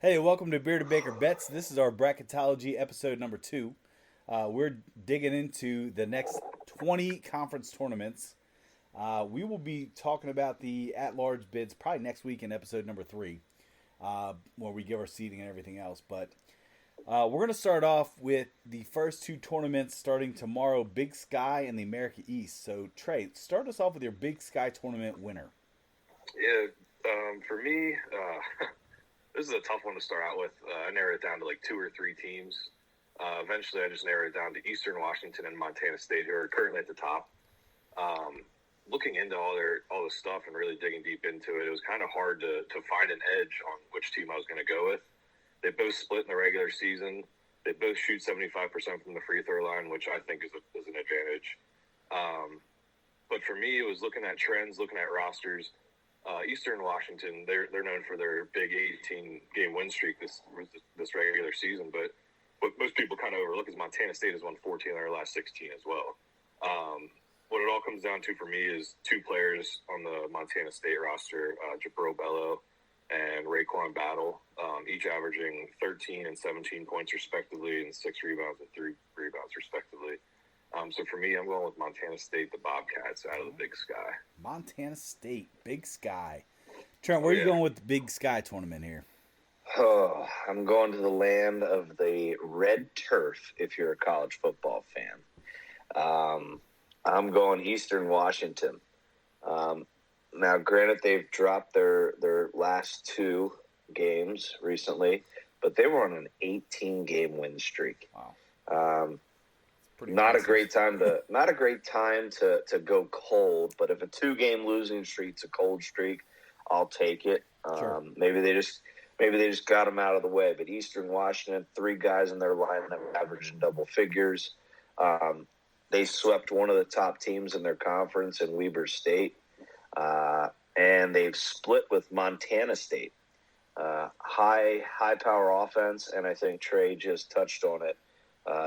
Hey, welcome to Beer to Baker Bets. This is our Bracketology episode number 2. We're digging into the next 20 conference tournaments. We will be talking about the at-large bids probably next week in episode number 3, where we give our seeding and everything else. But we're going to start off with the first two tournaments starting tomorrow, Big Sky and the America East. So, Trey, start us off with your Big Sky tournament winner. Yeah, for me, this is a tough one to start out with. I narrowed it down to like 2 or 3 teams. Eventually, I just narrowed it down to Eastern Washington and Montana State, who are currently at the top. Looking into all the stuff and really digging deep into it, it was kind of hard to find an edge on which team I was going to go with. They both split in the regular season. They both shoot 75% from the free throw line, which I think is an advantage. But for me, it was looking at trends, looking at rosters. Eastern Washington, they're known for their big 18-game win streak this regular season, but what most people kind of overlook is Montana State has won 14 of their last 16 as well. What it all comes down to for me is 2 players on the Montana State roster, Jabril Bello and Raekwon Battle, each averaging 13 and 17 points respectively, and 6 rebounds and 3 rebounds respectively. So for me, I'm going with Montana State, the Bobcats, out of the Big Sky. Montana State, Big Sky. Trent, where are you going with the Big Sky tournament here? Oh, I'm going to the land of the red turf if you're a college football fan. I'm going Eastern Washington. Now, granted, they've dropped their last 2 games recently, but they were on an 18-game win streak. Wow. Not a great time to go cold, but if a 2-game losing streak's a cold streak, I'll take it. Sure. Maybe they just got them out of the way. But Eastern Washington, 3 guys in their lineup averaging double figures. They swept one of the top teams in their conference in Weber State, and they've split with Montana State. High power offense, and I think Trey just touched on it.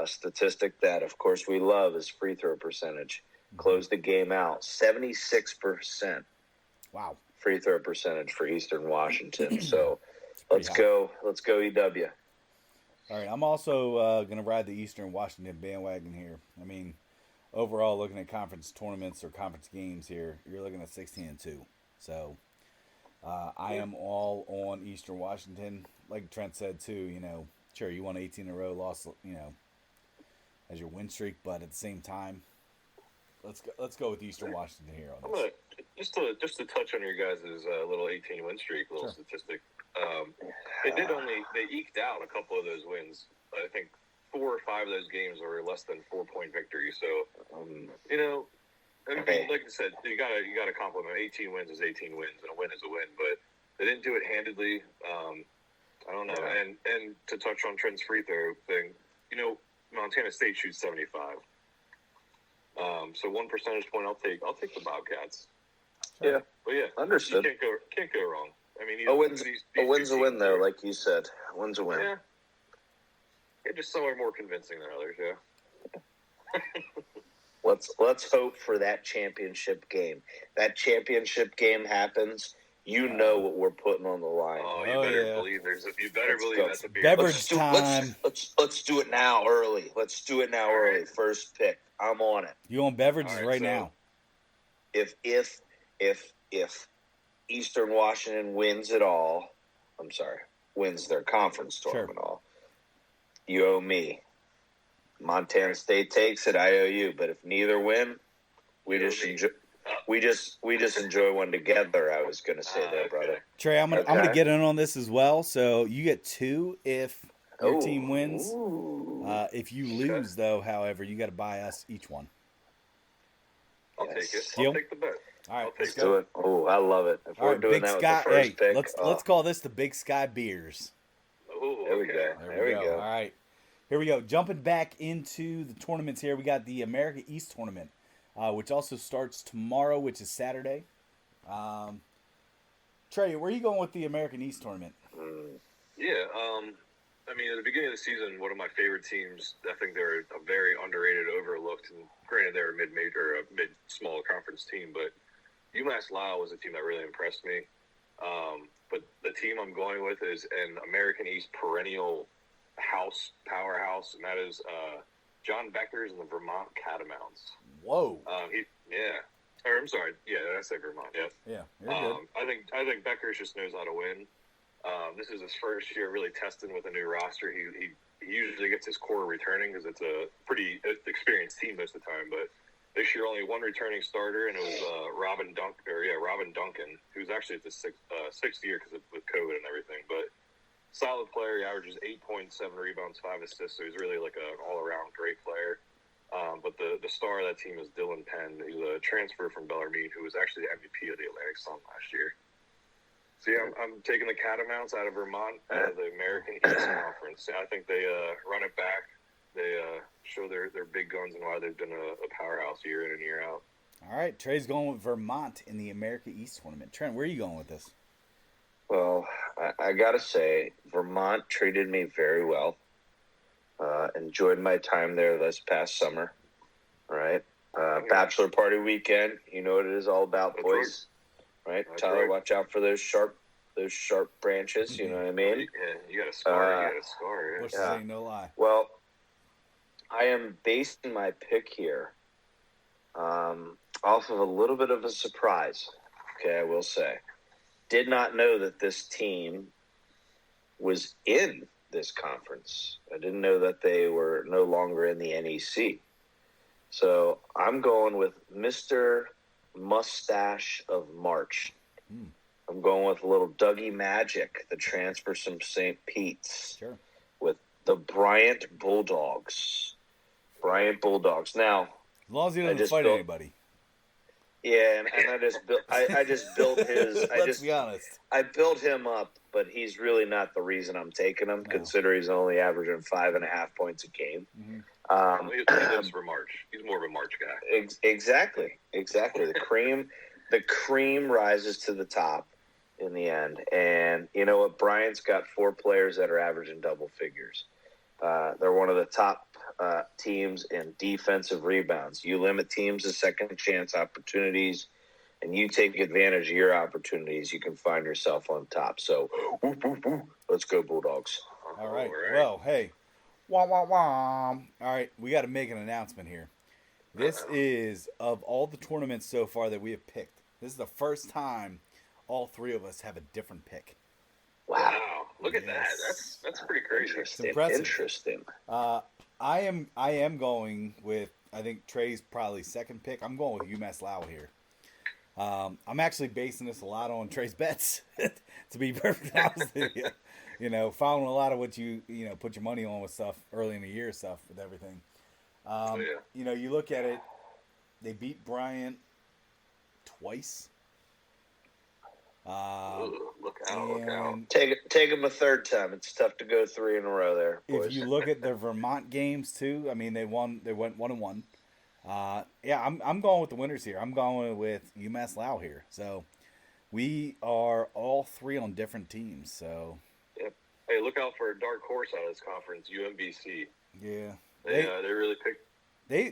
Statistic that, of course, we love is free throw percentage. Closed the game out 76%. Wow. Free throw percentage for Eastern Washington. So let's go EW. All right, I'm also going to ride the Eastern Washington bandwagon here. I mean, overall, looking at conference tournaments or conference games here, you're looking at 16-2. So I am all on Eastern Washington. Like Trent said too, sure, you won 18 in a row, lost, as your win streak, but at the same time, let's go with Eastern Washington here on this. Just to touch on your guys' little 18 win streak, little Sure. statistic. They eked out a couple of those wins. I think 4 or 5 of those games were less than 4-point victories. So, like I said, you gotta compliment. 18 wins is 18 wins, and a win is a win. But they didn't do it handedly. I don't know. And to touch on Trent's free throw thing, Montana State shoots 75. So 1 percentage point, I'll take the Bobcats. Yeah, but yeah, understood. You can't go wrong. I mean, A win's a win, though, like you said. A win's a win. Yeah, just some are more convincing than others. Yeah. Let's hope for that championship game. That championship game happens. You know what we're putting on the line. Oh, you better believe that's a beer. Beverage time. Let's do it now early. Let's do it now early. Right. First pick. I'm on it. You on beverages right now? If Eastern Washington wins their conference tournament all, you owe me. Montana State takes it, I owe you. But if neither win, we just enjoy one together. I was going to say there, brother. Trey, I'm gonna get in on this as well. So you get 2 if your team wins. If you lose, though, however, you got to buy us each one. I'll take it. Deal? I'll take the bet. All right, let's do it. Oh, I love it. If we're doing Big that Sky, with the first pick, let's call this the Big Sky Beers. Oh, there we go. There we go. All right, here we go. Jumping back into the tournaments here, we got the America East tournament, which also starts tomorrow, which is Saturday. Trey, where are you going with the American East tournament? Yeah, I mean, at the beginning of the season, one of my favorite teams, I think they're a very underrated, overlooked, and granted they're a mid-small conference team, but UMass Lyle was a team that really impressed me. But the team I'm going with is an American East perennial powerhouse, and that is John Becker's and the Vermont Catamounts. Whoa. I'm sorry. Yeah, did I say Vermont? Yeah. Yeah, you're good. I think Beckers just knows how to win. This is his first year really testing with a new roster. He usually gets his core returning because it's a pretty experienced team most of the time. But this year only one returning starter, and it was Robin Duncan, who's actually at the sixth year because with COVID and everything. But solid player. He averages 8.7 rebounds, 5 assists. So he's really like an all-around great player. But the star of that team is Dylan Penn. He's a transfer from Bellarmine who was actually the MVP of the Atlantic Sun last year. So yeah, I'm taking the Catamounts out of Vermont, out of the American East Conference. I think they run it back. They show their big guns and why they've been a powerhouse year in and year out. All right, Trey's going with Vermont in the America East tournament. Trent, where are you going with this? Well, I got to say, Vermont treated me very well. Enjoyed my time there this past summer. All right. Bachelor party weekend. You know what it is all about, That's boys. Right? That's Tyler, right. watch out for those sharp branches. You know what I mean? Yeah, you got a scar. Yeah. Bushes ain't no lie. Well, I am basing my pick here off of a little bit of a surprise. Okay, I will say. Did not know that this team was in this conference. I didn't know that they were no longer in the NEC. So I'm going with Mr. Mustache of March. I'm going with a little Dougie Magic, the transfer from St. Pete's. Sure. With the Bryant Bulldogs. Now, As long as he doesn't fight anybody. Yeah, and I just built his. Let's be honest. I built him up, but he's really not the reason I'm taking him. No. Considering he's only averaging 5.5 points a game. Mm-hmm. He lives for March. He's more of a March guy. Exactly. The cream rises to the top in the end, and you know what? Bryant's got 4 players that are averaging double figures. They're one of the top teams in defensive rebounds. You limit teams to second chance opportunities, and you take advantage of your opportunities, you can find yourself on top. So, let's go Bulldogs. All right. Well, hey. Wah, wah, wah. All right. We got to make an announcement here. This is, of all the tournaments so far that we have picked, this is the first time all 3 of us have a different pick. Wow. Look at that. That's pretty crazy. It's impressive. Interesting. I am going with, I think Trey's probably second pick. I'm going with UMass Lowell here. I'm actually basing this a lot on Trey's bets, to be perfectly honest with you. You know, following a lot of what you put your money on with stuff early in the year stuff with everything. You know, you look at it, they beat Bryant twice. Look out. Take them a third time. It's tough to go 3 in a row there, boys. If you look at the Vermont games too, I mean they went 1-1. Yeah, I'm going with the winners here. I'm going with UMass Lowell here. So we are all 3 on different teams. So yep. Hey, look out for a dark horse out of this conference, UMBC. Yeah. They really picked.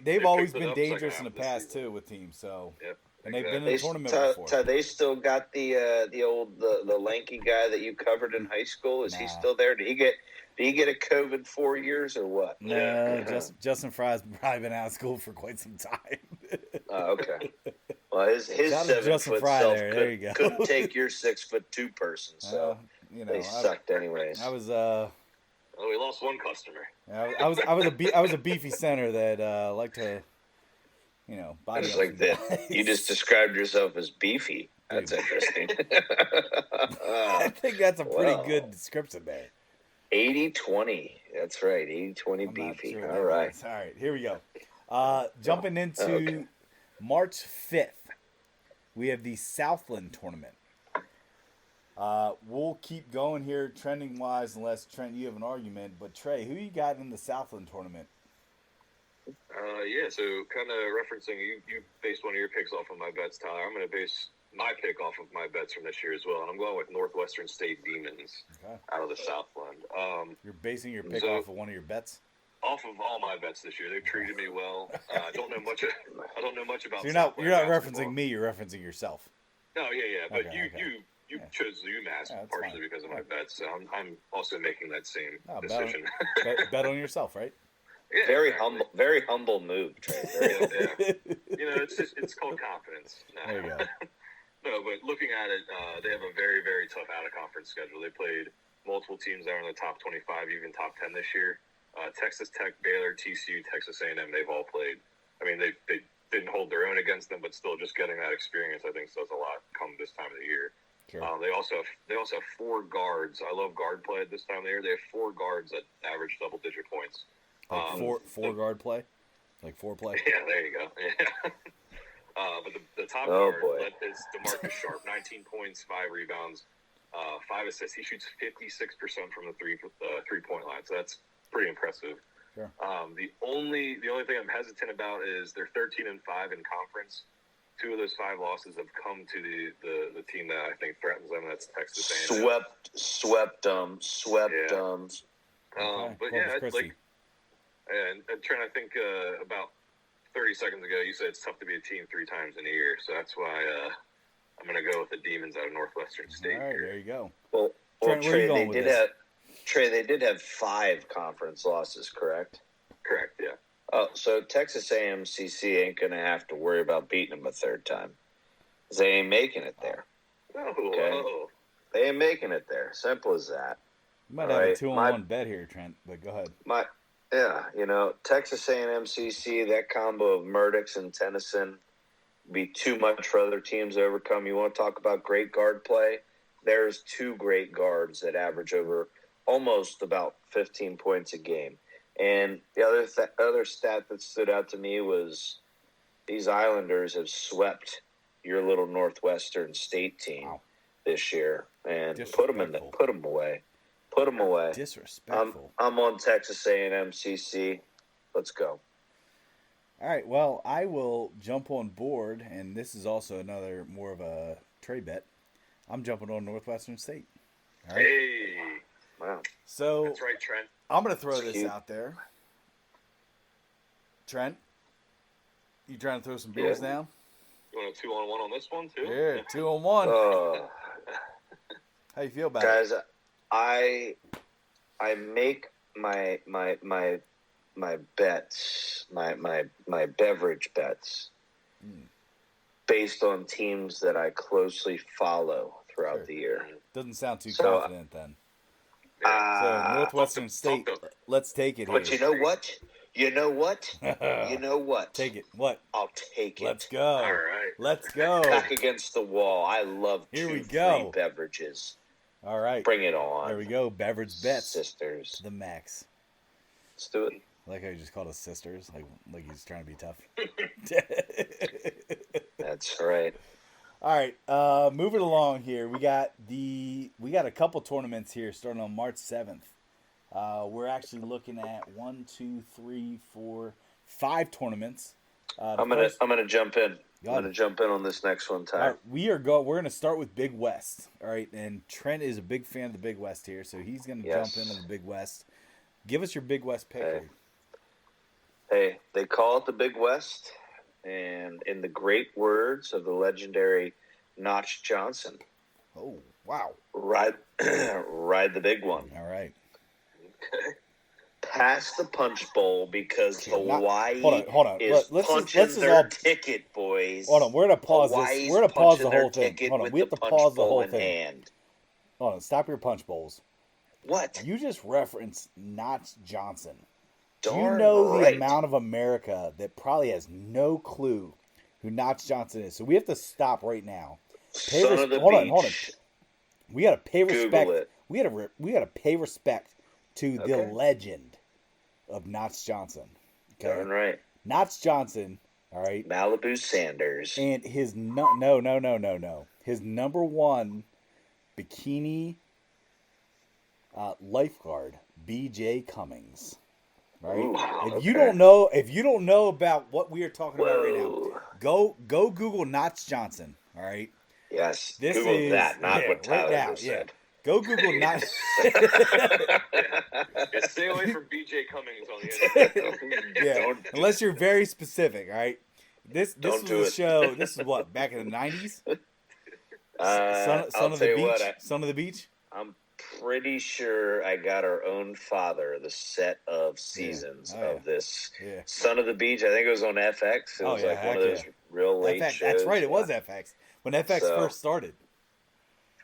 They've always picked it been up dangerous second in the half of past this too with teams. So Yep. and they've been in They, the tournament before. they still got the lanky guy that you covered in high school. Is he still there? Did he get a COVID 4 years or what? No, Justin Fry's probably been out of school for quite some time. Oh, okay. Well, his Shout out to 7-foot Fry self there you go. couldn't take your 6'2" person, so you know, they sucked anyways. I was we lost one customer. I was a beefy center that liked to, you know, I body just up like some that. guys. You just described yourself as beefy. That's interesting. I think that's a pretty Wow. good description there. 80-20. That's right. 80-20 I'm not beefy. sure what All that right. means. All right, here we go. Jumping into Okay. March 5th, we have the Southland tournament. We'll keep going here trending-wise unless, Trent, you have an argument. But, Trey, who you got in the Southland tournament? Yeah, so kind of referencing, you based one of your picks off of my bets, Tyler. I'm going to base my pick off of my bets from this year as well. And I'm going with Northwestern State Demons out of the Southland. You're basing your pick so- off of one of your bets? Off of all my bets this year, they've treated me well. I don't know much about. So you're not Southland basketball. referencing me. You're referencing yourself. No, yeah, but Okay, you okay. You chose UMass partially because of my bets, so I'm also making that same decision. Bet on yourself, right? Yeah, very exactly. very humble move, Trey. Yeah. It's called confidence. No. There you go. No, but looking at it, they have a very, very tough out-of-conference schedule. They played multiple teams that are in the top 25, even top 10 this year. Texas Tech, Baylor, TCU, Texas A&M, they've all played. I mean, they didn't hold their own against them, but still just getting that experience, I think, says a lot come this time of the year. Sure. They also have 4 guards. I love guard play at this time of the year. They have 4 guards that average double-digit points. Like four guard play? Like foreplay? Yeah, there you go. Yeah. But the top guard is DeMarcus Sharp, 19 points, 5 rebounds, 5 assists. He shoots 56% from the three-point line, so that's pretty impressive. Sure. The only thing I'm hesitant about is they're 13-5 in conference. 2 of those 5 losses have come to the team that I think threatens them. That's Texas A&M. Swept them. But yeah, and Trent, I think about 30 seconds ago, you said it's tough to be a team 3 times in a year, so that's why I'm going to go with the Demons out of Northwestern State. All right, here. there you go. Well, Trent, Trey, they did have 5 conference losses, correct? Correct, yeah. Oh, so Texas A&M CC ain't going to have to worry about beating them a 3rd time. They ain't making it there. Okay? They ain't making it there. Simple as that. You might have a 2-on-1 bet here, Trent, but go ahead. Texas A&M CC, that combo of Murdochs and Tennyson be too much for other teams to overcome. You want to talk about great guard play? There's 2 great guards that average over almost about 15 points a game. And the other stat that stood out to me was these Islanders have swept your little Northwestern State team this year and put them away. Put them away. Disrespectful. I'm on Texas A&M CC. Let's go. All right. Well, I will jump on board, and this is also another more of a trade bet. I'm jumping on Northwestern State. All right. Hey. Wow. So that's right, Trent. I'm going to throw this out there. Trent, you trying to throw some bills down? You want a 2-on-1 on this one too? Yeah, 2-on-1. How you feel about it, guys? I make my bets, my beverage bets, based on teams that I closely follow throughout the year. Doesn't sound too confident then. So Northwestern State, let's take it. But here. You know what? Take it. What? I'll take it. Let's go. All right. Let's go. Back against the wall. I love free beverages. All right. Bring it on. There we go. Beverage bets. Sisters. The max. Let's do it. I like how you just called us sisters. Like he's trying to be tough. That's right. All right. Moving along here. We got a couple tournaments here starting on March 7th. We're actually looking at 5 tournaments. I'm gonna jump in. I'm gonna jump in on this next one, Ty. All right, we're gonna start with Big West. All right, and Trent is a big fan of the Big West here, so he's gonna jump in on the Big West. Give us your Big West pick. Hey, they call it the Big West, and in the great words of the legendary Notch Johnson. Oh wow! Ride the big one. All right. Okay. Pass the punch bowl because Hawaii hold on. is punching their ticket, boys. Hold on, we're gonna pause Hawaii's this. We're gonna pause the whole thing. Hold on, we have to pause the whole thing. Hand. Hold on, stop your punch bowls. What? You just referenced Notch Johnson. Darn Do you know right. the amount of America that probably has no clue who Notch Johnson is? So we have to stop right now. Hold on. We gotta pay respect. Google it. We gotta pay respect to the legend of Notch Johnson. Okay? Darn right. Notch Johnson, all right. Malibu Sanders. And his no. His number 1 bikini lifeguard, BJ Cummings. Right? Ooh, if you don't know about what we are talking about right now, go Google Notch Johnson. All right. Yes. This Google is that, not what Tyler right now, said. Go Google Notch. Stay away from BJ Cummings on the internet. Unless you're very specific. All right. This was a show. This is what, back in the 90s. I'll of tell the you beach. what, Son of the beach. I'm pretty sure I got our own father the set of seasons Oh, of this Yeah. Son of the Beach. I think it was on FX. It was like one of those real late FX. shows. That's right. It was FX when FX first started.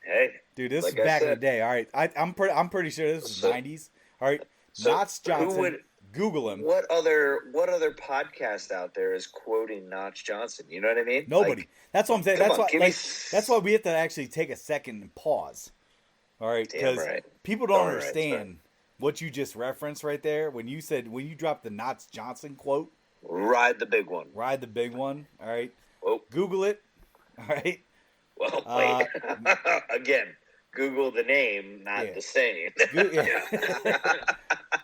Hey, Dude, this like is back I in the said, day. All right, I'm pretty sure this is '90s. All right, so Notch Johnson. who would Google him. What other podcast out there is quoting Notch Johnson? You know what I mean? Nobody. Like, that's what I'm saying. come That's on, why. That's why we have to actually take a second and pause. All right, Damn because right. people don't Darn right, understand what you just referenced right there when you dropped the Notch Johnson quote. Ride the big one. Ride the big one. All right. Whoa. Google it. All right. Well, wait. Again, Google the name, not the saying.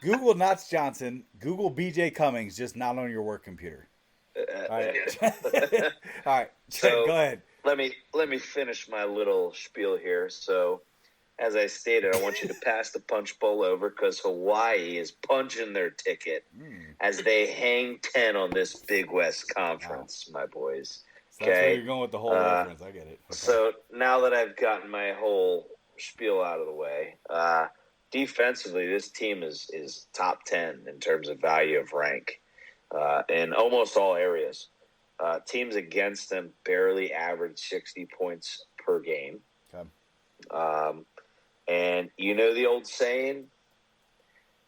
Google Notch Johnson. Google BJ Cummings, just not on your work computer. All right. All right. So, go ahead. Let me finish my little spiel here. So, as I stated, I want you to pass the punch bowl over because Hawaii is punching their ticket as they hang 10 on this Big West Conference, my boys. So that's where you're going with the whole reference. I get it. Okay. So now that I've gotten my whole spiel out of the way, defensively, this team is top 10 in terms of value of rank in almost all areas. Teams against them barely average 60 points per game. Okay. And you know the old saying,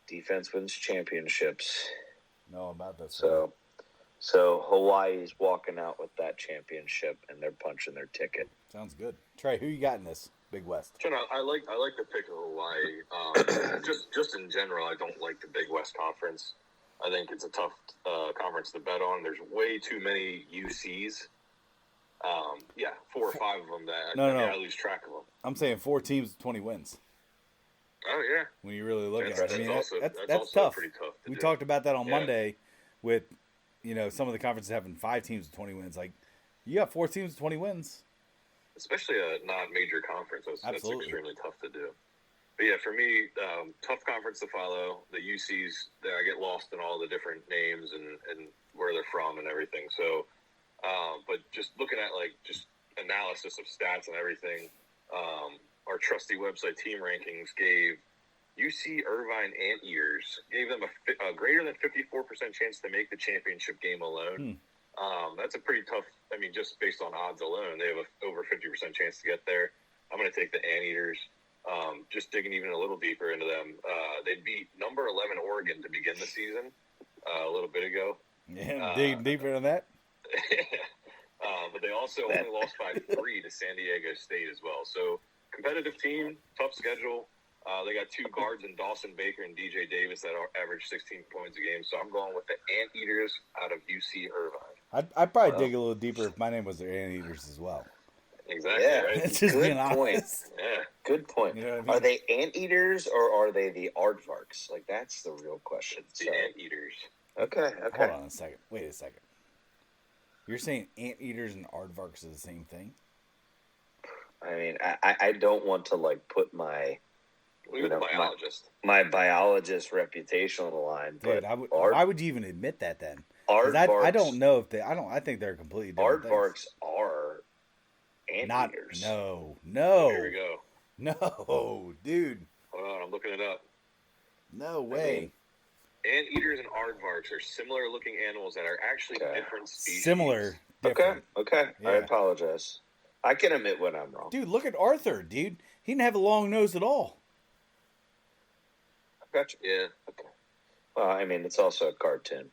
defense wins championships. No, about that. So Hawaii's walking out with that championship, and they're punching their ticket. Sounds good. Trey, who you got in this Big West? I like the pick of Hawaii. Just in general, I don't like the Big West Conference. I think it's a tough conference to bet on. There's way too many UCs. 4 or 5 of them that I lose track of them. I'm saying 4 teams, 20 wins. Oh yeah. When you really look at it, I mean that's also tough. pretty tough to we do. talked about that on Monday, with some of the conferences having 5 teams with 20 wins. Like you got 4 teams with 20 wins, especially a non-major conference. That's extremely tough to do. But yeah, for me, tough conference to follow. The UCs, I get lost in all the different names and where they're from and everything. So, but just looking at just analysis of stats and everything, our trusty website Team Rankings gave UC Irvine Anteaters, gave them a greater than 54% chance to make the championship game alone. That's a pretty tough. I mean, just based on odds alone, they have over 50% chance to get there. I'm going to take the Anteaters. Just digging even a little deeper into them, they beat number 11 Oregon to begin the season a little bit ago. Yeah, digging deeper into that. But they also only lost by 3 to San Diego State as well. So competitive team, tough schedule. They got 2 guards in Dawson Baker and DJ Davis that average 16 points a game. So I'm going with the Anteaters out of UC Irvine. I'd probably dig a little deeper if my name was the Anteaters as well. Exactly. Yeah, right? It's just being honest. Point. Yeah. Good point. You know what I mean? Are they anteaters or are they the aardvarks? Like that's the real question. It's the Anteaters. Okay. Hold on a second. Wait a second. You're saying anteaters and aardvarks are the same thing? I mean, I don't want to put my biologist. my biologist reputation on the line. Dude, But why would you even admit that then? Aardvarks, I don't know if I think they're completely different aardvarks are anteaters. No. Here we go. No, dude. Hold on, I'm looking it up. No way. Anteaters and aardvarks are similar-looking animals that are actually different species. Similar. Different. Okay. Yeah. I apologize. I can admit when I'm wrong. Dude, look at Arthur, dude. He didn't have a long nose at all. Gotcha. Yeah. Okay. Well, I mean, it's also a cartoon.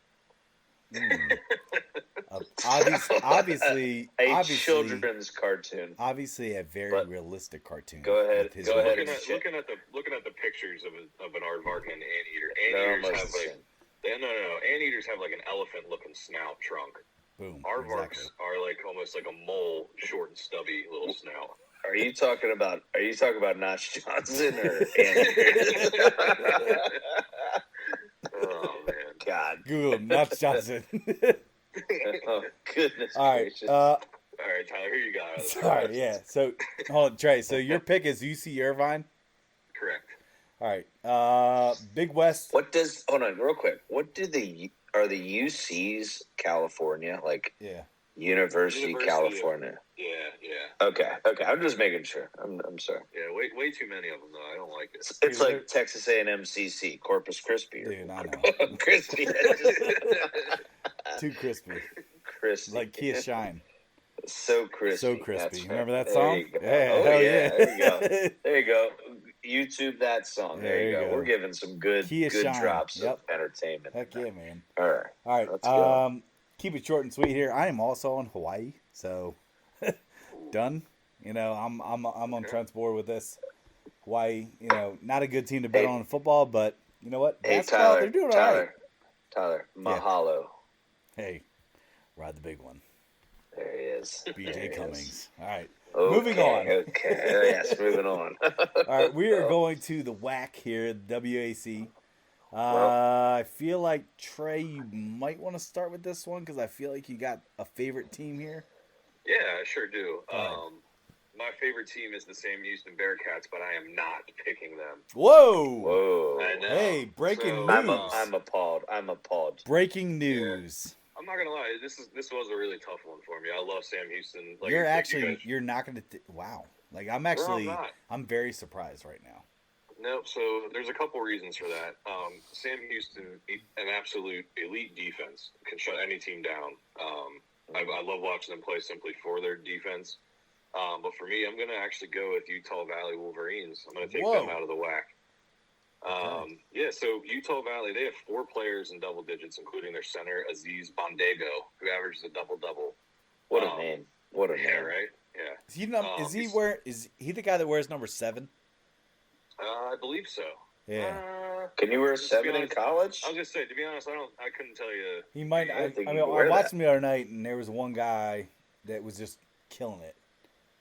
Obviously, children's cartoon. Obviously, a very realistic cartoon. Go ahead. Looking at the pictures of an aardvark and an anteater. Anteaters have Anteaters have an elephant-looking snout trunk. Boom. Aardvarks are almost like a mole, short and stubby little snout. Are you talking about Notch Johnson or Anteaters? Oh man, God. Google Notch Johnson. Oh, goodness gracious. All right, Tyler, here you go. Sorry, yeah. So, hold on, Trey. So your pick is UC Irvine? Correct. All right. Big West. Hold on, real quick. Are the UCs California? Yeah. University, California. Yeah. Okay. I'm just making sure. I'm sorry. Yeah, way too many of them though. I don't like it. It's like Texas A&M CC, Corpus Crispy. Dude, I know. Crispy. Too crispy. Crispy. Like Kia Shine. So crispy. So crispy. Right. Remember that song? Yeah, hell yeah. There you go. There you go. YouTube that song. There you go. We're giving some good Shine. drops of entertainment. Heck yeah, man. All right. Let's go. Keep it short and sweet here. I am also on Hawaii, so done. You know, I'm on Trent's board with this. Hawaii, you know, not a good team to bet on in football, but you know what? Hey, Basketball, they're doing all right. Tyler, mahalo. Yeah. Hey, ride the big one. There he is. BJ Cummings. All right. Okay, moving on. Okay. Yes, moving on. All right, we are going to the WAC here, the WAC. I feel like, Trey, you might want to start with this one because I feel like you got a favorite team here. Yeah, I sure do. My favorite team is the Sam Houston Bearcats, but I am not picking them. Whoa! I know. Hey, breaking news. I'm appalled. Breaking news. Yeah. I'm not gonna lie. This was a really tough one for me. I love Sam Houston. Like, you're not gonna. Wow. Like I'm very surprised right now. No, so there's a couple reasons for that. Sam Houston, an absolute elite defense, can shut any team down. I love watching them play simply for their defense. But for me, I'm going to actually go with Utah Valley Wolverines. I'm going to take them out of the WAC. Yeah, so Utah Valley, they have 4 players in double digits, including their center, Aziz Bandego, who averages a double-double. What a name. What a name. Yeah, right? Yeah. Is he the guy that wears number 7? I believe so. Yeah. Can you wear 7 in college? I was gonna say, to be honest, I couldn't tell you. He might. I watched him the other night, and there was one guy that was just killing it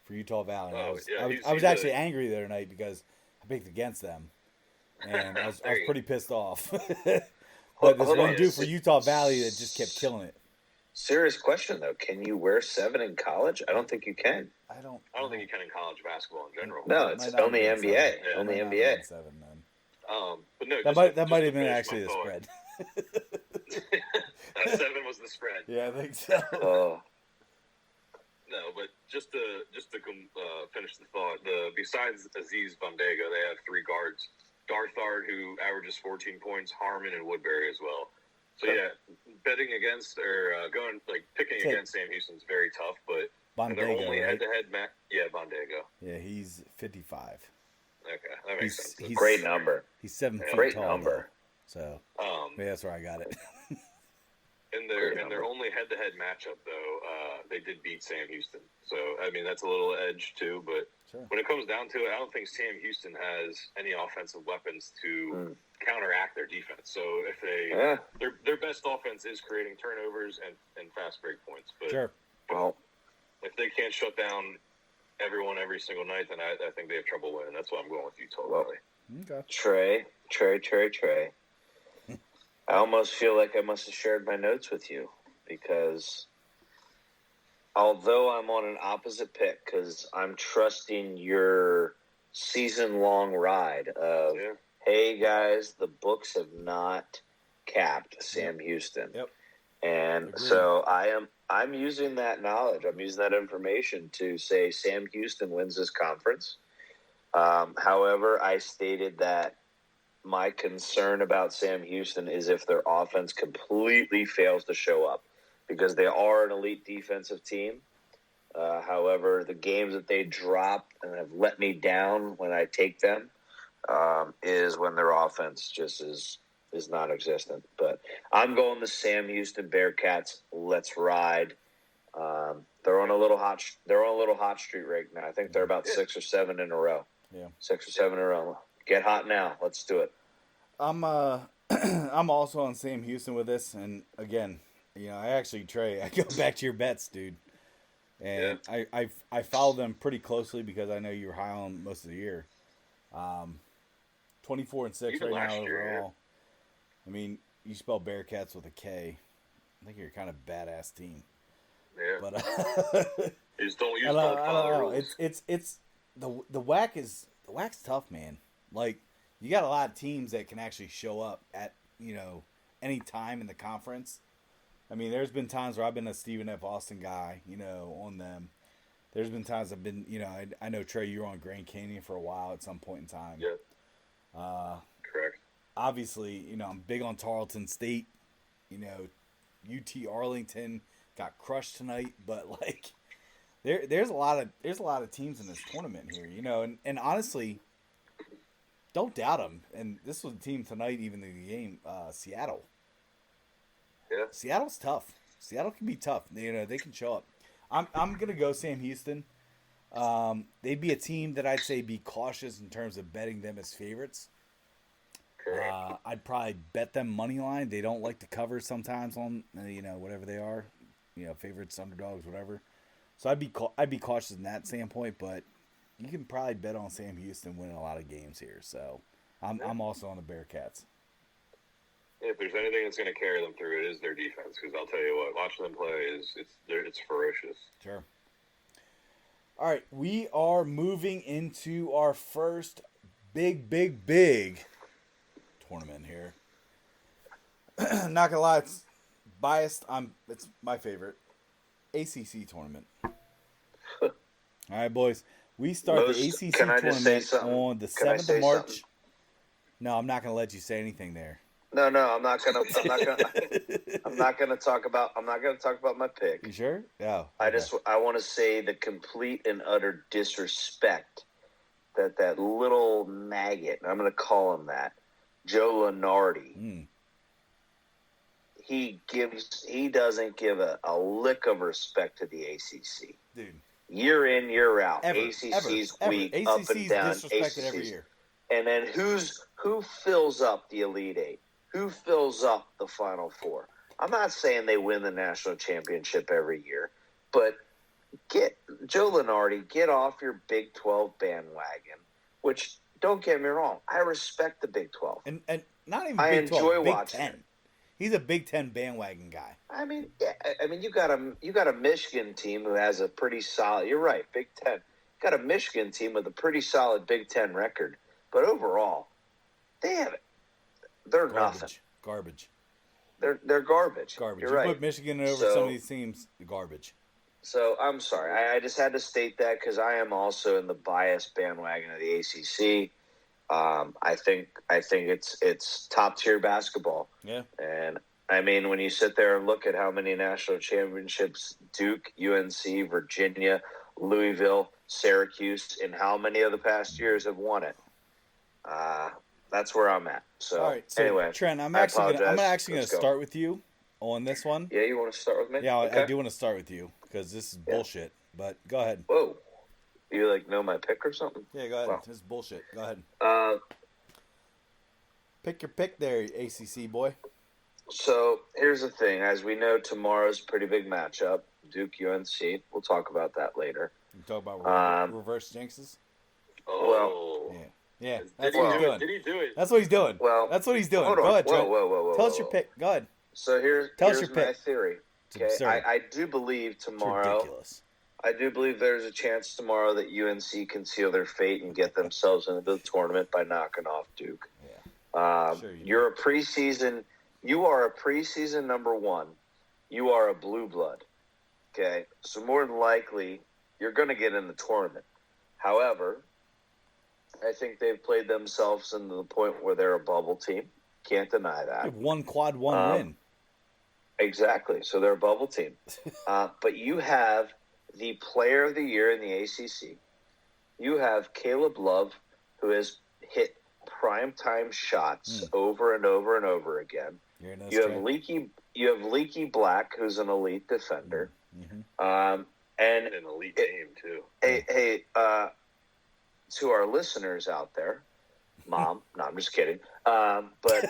for Utah Valley. I was actually angry the other night because I picked against them, and I was pretty pissed off. But this one dude for Utah Valley that just kept killing it. Serious question though, can you wear 7 in college? I don't think you can. I don't think you can in college basketball in general. No, it's only NBA. Yeah, only NBA. 7 then. But no, that might have been actually the spread. 7 was the spread. Yeah, I think so. Oh. No, but just to finish the thought, besides Aziz Bandego, they have 3 guards. Darthard, who averages 14 points, Harmon, and Woodbury as well. So yeah, betting against or picking against Sam Houston's very tough, but their only head-to-head match. Yeah, Bandego. Yeah, he's 55. Okay, that makes sense. He's great number. He's 7 feet great tall. Number. So that's where I got it. In their only head-to-head matchup, though, they did beat Sam Houston. So I mean that's a little edge too, but when it comes down to it, I don't think Sam Houston has any offensive weapons to counteract their defense. So if their best offense is creating turnovers and fast break points, but well, if they can't shut down everyone every single night, then I think they have trouble winning. That's why I'm going with Utah Valley. Okay. Trey. I almost feel like I must have shared my notes with you because although I'm on an opposite pick because I'm trusting your season-long ride of, hey, guys, the books have not capped Sam Houston. Yep. And so I'm using that knowledge. I'm using that information to say Sam Houston wins this conference. However, I stated that my concern about Sam Houston is if their offense completely fails to show up because they are an elite defensive team. However, the games that they drop and have let me down when I take them is when their offense just is non-existent. But I'm going the Sam Houston Bearcats. Let's ride. They're on a little hot streak right now. I think they're about 6 or 7 in a row. Yeah, 6 or 7 in a row. Get hot now. Let's do it. I'm also on Sam Houston with this, and again, Trey, I go back to your bets, dude. And I follow them pretty closely because I know you were high on them most of the year. 24-6 right now overall. I mean, you spell Bearcats with a K. I think you're a kind of badass team. Yeah. But you just don't follow the rules. It's the WAC's tough, man. Like you got a lot of teams that can actually show up at any time in the conference. I mean, there's been times where I've been a Stephen F. Austin guy, on them. There's been times I've been, I know, Trey, you were on Grand Canyon for a while at some point in time. Yep. Correct. Obviously, I'm big on Tarleton State. UT Arlington got crushed tonight, but there's a lot of teams in this tournament here, and honestly, don't doubt them. And this was a team tonight, even in the game, Seattle. Yeah. Seattle's tough. Seattle can be tough. They can show up. I'm gonna go Sam Houston. They'd be a team that I'd say be cautious in terms of betting them as favorites. I'd probably bet them money line. They don't like to cover sometimes on whatever they are, favorites, underdogs, whatever. So I'd be cautious in that standpoint, but you can probably bet on Sam Houston winning a lot of games here. So I'm also on the Bearcats. If there's anything that's going to carry them through, it is their defense. Because I'll tell you what, watching them play it's ferocious. Sure. All right, we are moving into our first big tournament here. Not gonna lie, it's biased. It's my favorite ACC tournament. All right, boys. We start the ACC tournament on the 7th of March. Something? No, I'm not gonna let you say anything there. No, I'm not gonna talk about my pick. You sure? Yeah. Okay. I want to say the complete and utter disrespect that little maggot, I'm going to call him that, Joe Lunardi. He doesn't give a lick of respect to the ACC. Dude. Year in, year out. ACC's weak, ACC's up and down. Disrespected every year. And then who fills up the Elite Eight? Who fills up the Final Four? I'm not saying they win the national championship every year, but Joe Lunardi, get off your Big 12 bandwagon, which, don't get me wrong, I respect the Big 12. And not even I Big 12, enjoy Big watching 10. it. He's a Big 10 bandwagon guy. I mean, you got a Michigan team who has a pretty solid, you're right, Big 10. You got a Michigan team with a pretty solid Big 10 record, but overall, they're nothing. Garbage. They're garbage. Garbage. You're you right. put Michigan over some of these teams, garbage. So I'm sorry. I just had to state that because I am also in the biased bandwagon of the ACC. I think it's top tier basketball. Yeah. And I mean, when you sit there and look at how many national championships Duke, UNC, Virginia, Louisville, Syracuse, and how many of the past years have won it, that's where I'm at. So, all right, so anyway, Trent, I'm actually going to start with you on this one. Yeah, you want to start with me? Yeah, okay. I do want to start with you because this is bullshit. But go ahead. Whoa, you know my pick or something? Yeah, go ahead. Wow. This is bullshit. Go ahead. Pick your pick there, ACC boy. So here's the thing: as we know, tomorrow's a pretty big matchup. Duke UNC. We'll talk about that later. You talk about reverse jinxes. Oh. Yeah. Yeah, Did he do it? That's what he's doing. Well, that's what he's doing. Hold on. Go ahead, Trent. Whoa. Tell us your pick. Go ahead. So here's my theory. Okay, I do believe tomorrow. It's ridiculous. I do believe there's a chance tomorrow that UNC can seal their fate and get themselves into the tournament by knocking off Duke. Yeah. You're a preseason. You are a preseason number one. You are a blue blood. Okay, so more than likely you're going to get in the tournament. However, I think they've played themselves into the point where they're a bubble team. Can't deny that. One quad, one win. Exactly. So they're a bubble team. But you have the player of the year in the ACC. You have Caleb Love, who has hit primetime shots over and over and over again. You have Leaky Black, who's an elite defender. And an elite game too. Hey, to our listeners out there, Mom, no, I'm just kidding. But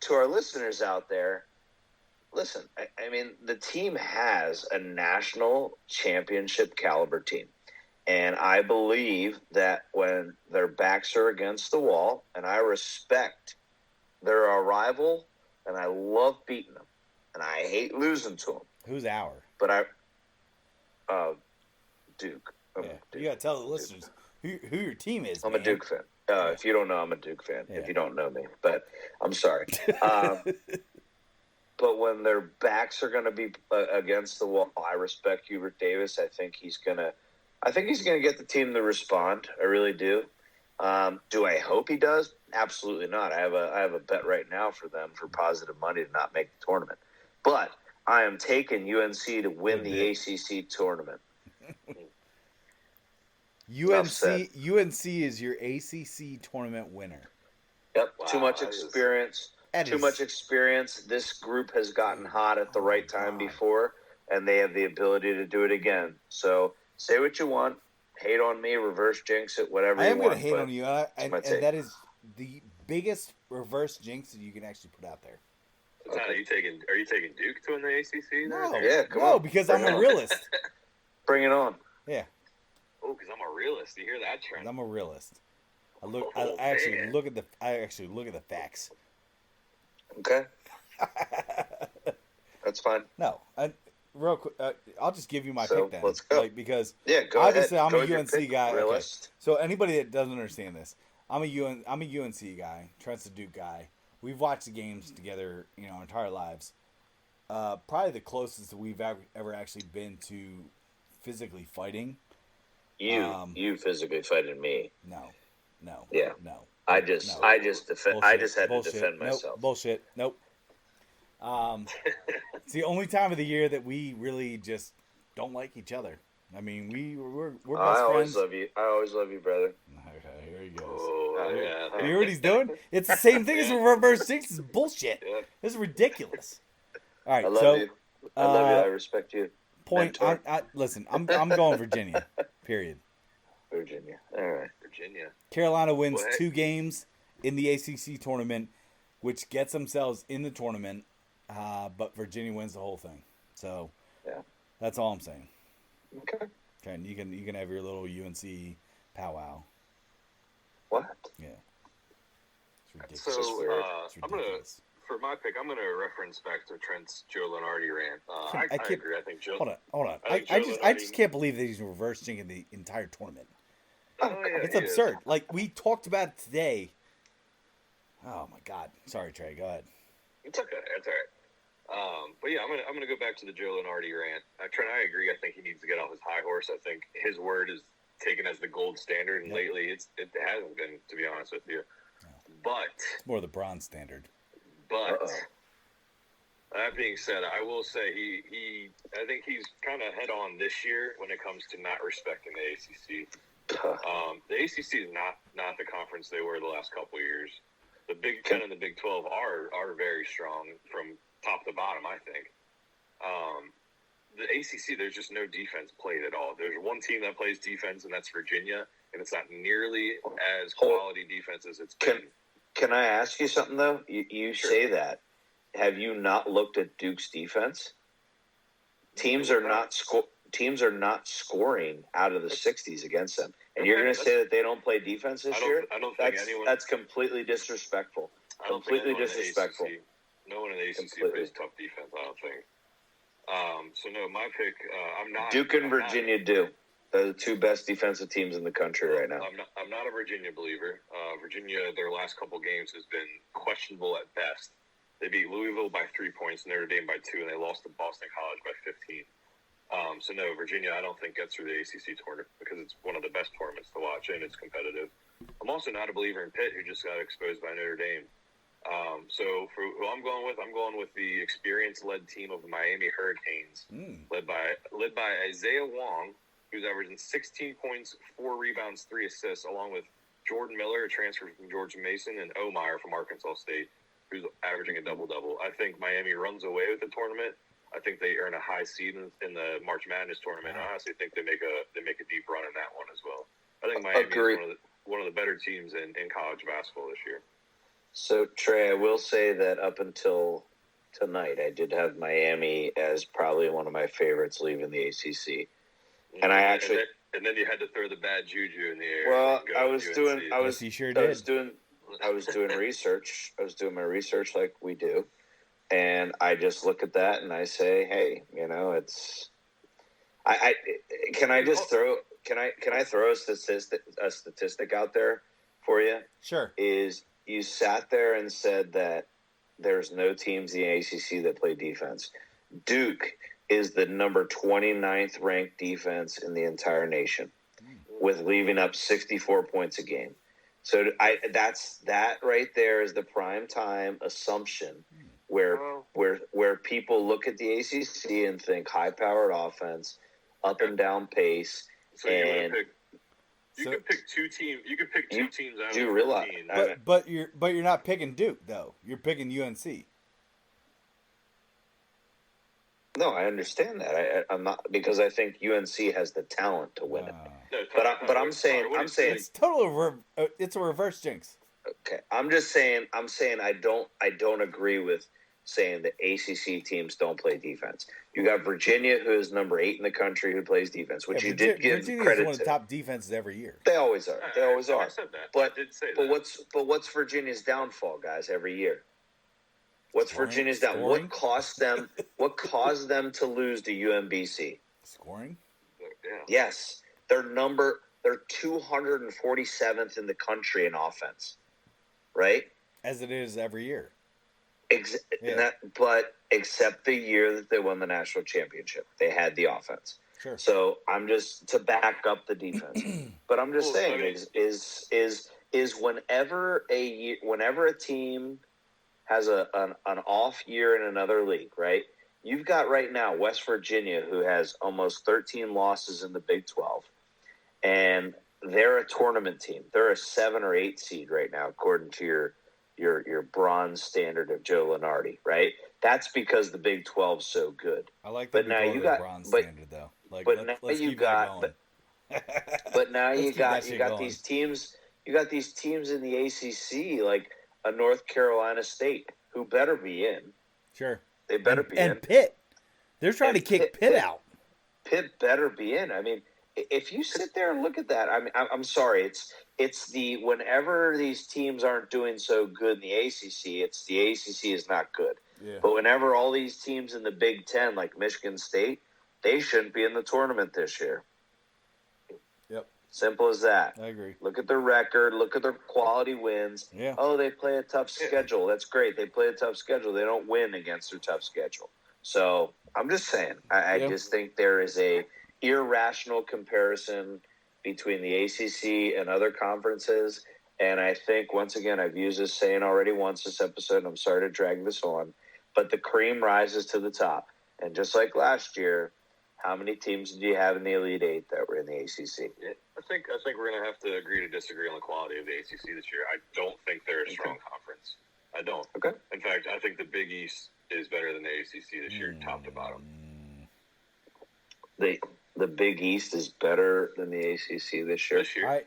to our listeners out there, listen, I mean, the team has a national championship caliber team. And I believe that when their backs are against the wall, and I respect they're a rival, and I love beating them, and I hate losing to them. Who's our? But Duke. Yeah. You got to tell the listeners who your team is. I'm a Duke fan. If you don't know, I'm a Duke fan. Yeah. If you don't know me, but I'm sorry. But when their backs are going to be against the wall, I respect Hubert Davis. I think he's going to get the team to respond. I really do. Do I hope he does? Absolutely not. I have a bet right now for them for positive money to not make the tournament. But I am taking UNC to win the ACC tournament. UNC is your ACC tournament winner. Yep. Wow, Too much experience. Much experience. This group has gotten hot at the right time before, and they have the ability to do it again. So say what you want. Hate on me, reverse jinx it, whatever you want. I am going to hate on you, and that is the biggest reverse jinx that you can actually put out there. Okay. Are you taking Duke to win the ACC? No, come on. Because I'm a realist. Bring it on. Yeah. Oh, because I'm a realist. You hear that, Trent? I'm a realist. I actually look at the facts. Okay. That's fine. No, real quick, I'll just give you my pick then. Let's go. Because go obviously ahead. I'm a UNC guy. Okay. So anybody that doesn't understand this, I'm a UNC guy. Trent's a Duke guy. We've watched the games together, our entire lives. Probably the closest that we've ever actually been to physically fighting. You physically fighting me. No. Yeah. No. I just had to defend myself. Nope. Bullshit. Nope. It's the only time of the year that we really just don't like each other. I mean, we're best friends. I always love you, brother. Okay, here he goes. Oh, yeah. You hear what he's doing? It's the same thing as a reverse jinx. It's bullshit. Yeah. This is ridiculous. All right, I love you. I love you. I respect you. Point. Listen, I'm going Virginia. Period. Virginia. All right. Virginia. Carolina wins 2 games in the ACC tournament, which gets themselves in the tournament. But Virginia wins the whole thing. So yeah, that's all I'm saying. Okay. And you can have your little UNC powwow. What? Yeah. It's ridiculous. So it's ridiculous. For my pick, I'm gonna reference back to Trent's Joe Lenardi rant. I agree. I think Joe. Hold on. I just can't believe that he's reverse jinxing the entire tournament. Oh, yeah, it's absurd. Like we talked about it today. Oh my God. Sorry, Trey. Go ahead. It's okay. It's all right. But yeah, I'm gonna go back to the Joe Lenardi rant. Trent, I agree. I think he needs to get off his high horse. I think his word is taken as the gold standard, and lately it hasn't been, to be honest with you. No. But it's more the bronze standard. But that being said, I will say I think he's kind of head on this year when it comes to not respecting the ACC. The ACC is not the conference they were the last couple of years. The Big 10 and the Big 12 are very strong from top to bottom, I think. The ACC, there's just no defense played at all. There's one team that plays defense, and that's Virginia, and it's not nearly as quality defense as it's been. Can I ask you something, though? You Sure. say that. Have you not looked at Duke's defense? Teams are not scoring out of the 60s against them. And you're going to say that they don't play defense this year? I don't think that's completely disrespectful. Completely disrespectful. No one in the ACC plays tough defense, I don't think. So, no, my pick, I'm not. Duke and Virginia do. They're the 2 best defensive teams in the country right now. I'm not a Virginia believer. Virginia, their last couple games has been questionable at best. They beat Louisville by 3 points, Notre Dame by 2, and they lost to Boston College by 15. So, no, Virginia, I don't think gets through the ACC tournament because it's one of the best tournaments to watch, and it's competitive. I'm also not a believer in Pitt, who just got exposed by Notre Dame. So, for who I'm going with the experience-led team of the Miami Hurricanes, led by Isaiah Wong, who's averaging 16 points, 4 rebounds, 3 assists, along with Jordan Miller, a transfer from George Mason, and Omeyer from Arkansas State, who's averaging a double-double. I think Miami runs away with the tournament. I think they earn a high seed in the March Madness tournament. I honestly think they make a deep run in that one as well. I think Miami is one of the better teams in college basketball this year. So, Trey, I will say that up until tonight, I did have Miami as probably one of my favorites leaving the ACC. And I actually... And then you had to throw the bad juju in the air. Well, I was doing research. I was doing my research like we do. And I just look at that and I say, hey, it's... Can I throw a statistic out there for you? Sure. Is you sat there and said that there's no teams in the ACC that play defense. Duke is the number 29th ranked defense in the entire nation, with leaving up 64 points a game. So that right there is the prime time assumption where people look at the ACC and think high powered offense, up and down pace, So and you could pick two teams. You could pick two teams out do of realize, 14. But you're not picking Duke though. You're picking UNC. No, I understand that. I'm not, because I think UNC has the talent to win it. No, But I'm saying It's total. It's a reverse jinx. okay. I'm saying I don't agree with saying the ACC teams don't play defense. You got Virginia, who is number 8 in the country, who plays defense, which you did give Virginia's credit one of the to. top defenses every year. They always are. They always are. I said that. But I did say but that. what's Virginia's downfall, guys? Every year, what's Virginia's down? Scoring? What cost them? What caused them to lose to UMBC? Scoring. Yeah. Yes, they're 247th in the country in offense, right? As it is every year. But except the year that they won the national championship, they had the offense. Sure. So I'm just to back up the defense. But I'm just saying is whenever a team has an off year in another league, right? You've got right now West Virginia, who has almost 13 losses in the Big 12, and they're a tournament team. They're a 7 or 8 seed right now, according to your bronze standard of Joe Lunardi, right? That's because the Big 12's so good. I like But that. now you got bronze standard though. Like, but now let's you keep got that but now Let's you keep that got shit going. these teams. You got these teams in the ACC like a North Carolina State who better be in. Sure. They better be in. And Pitt. They're trying to And kick Pitt out. Pitt better be in. I mean, if you sit there and look at that, I mean, I'm sorry. It's the whenever these teams aren't doing so good in the ACC, it's the ACC is not good. Yeah. But whenever all these teams in the Big Ten, like Michigan State, they shouldn't be in the tournament this year. Yep. Simple as that. I agree. Look at their record. Look at their quality wins. Yeah. Oh, they play a tough schedule. That's great. They play a tough schedule. They don't win against their tough schedule. So I'm just saying. I just think there is a irrational comparison between the ACC and other conferences. And I think, once again, I've used this saying already once this episode, and I'm sorry to drag this on, but the cream rises to the top. And just like last year, how many teams did you have in the Elite Eight that were in the ACC? Yeah, I think we're going to have to agree to disagree on the quality of the ACC this year. I don't think they're a strong conference. I don't. Okay. In fact, I think the Big East is better than the ACC this year, top to bottom. The Big East is better than the ACC this year. This year,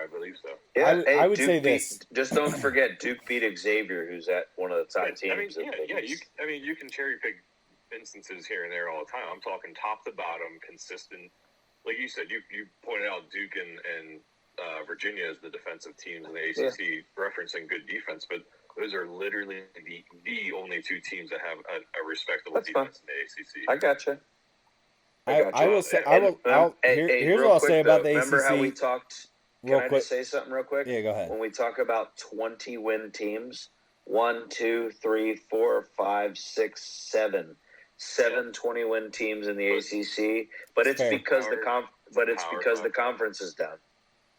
I believe so. Yeah, I would say this. Just don't forget, Duke beat Xavier, who's at one of the top teams. You can cherry pick instances here and there all the time. I'm talking top to bottom, consistent. Like you said, you pointed out Duke and Virginia as the defensive teams in the ACC, referencing good defense, but those are literally the only two teams that have a respectable defense in the ACC. I gotcha. I will say. Here's what I'll say about the ACC. Remember how we talked? Can I just say something real quick? Yeah, go ahead. When we talk about 20-win teams, 1, 2, 3, 4, 5, 6, 7, 20-win teams in the ACC, but it's because the conference is down.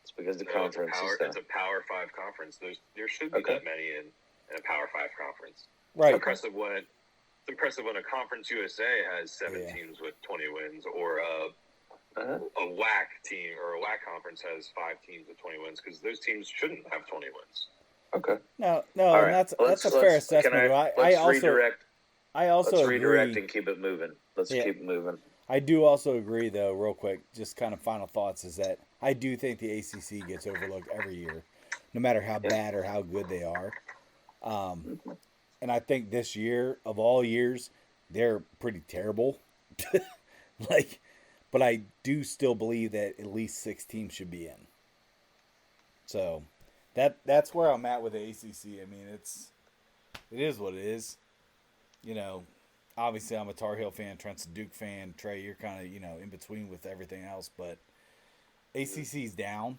It's because the conference is down. It's a Power 5 conference. There should be that many in a Power 5 conference. Right. It's impressive when a Conference USA has 7 teams with 20 wins, or a WAC team or a WAC conference has 5 teams with 20 wins, because those teams shouldn't have 20 wins. Okay. No, right. that's a fair assessment. I also redirect agree. And keep it moving. Let's keep it moving. I do also agree, though, real quick, just kind of final thoughts, is that I do think the ACC gets overlooked every year, no matter how bad or how good they are. And I think this year, of all years, they're pretty terrible. But I do still believe that at least 6 teams should be in. So that's where I'm at with the ACC. I mean, it is what it is. You know, obviously I'm a Tar Heel fan, Trent's a Duke fan. Trey, you're kind of, in between with everything else. But ACC's down.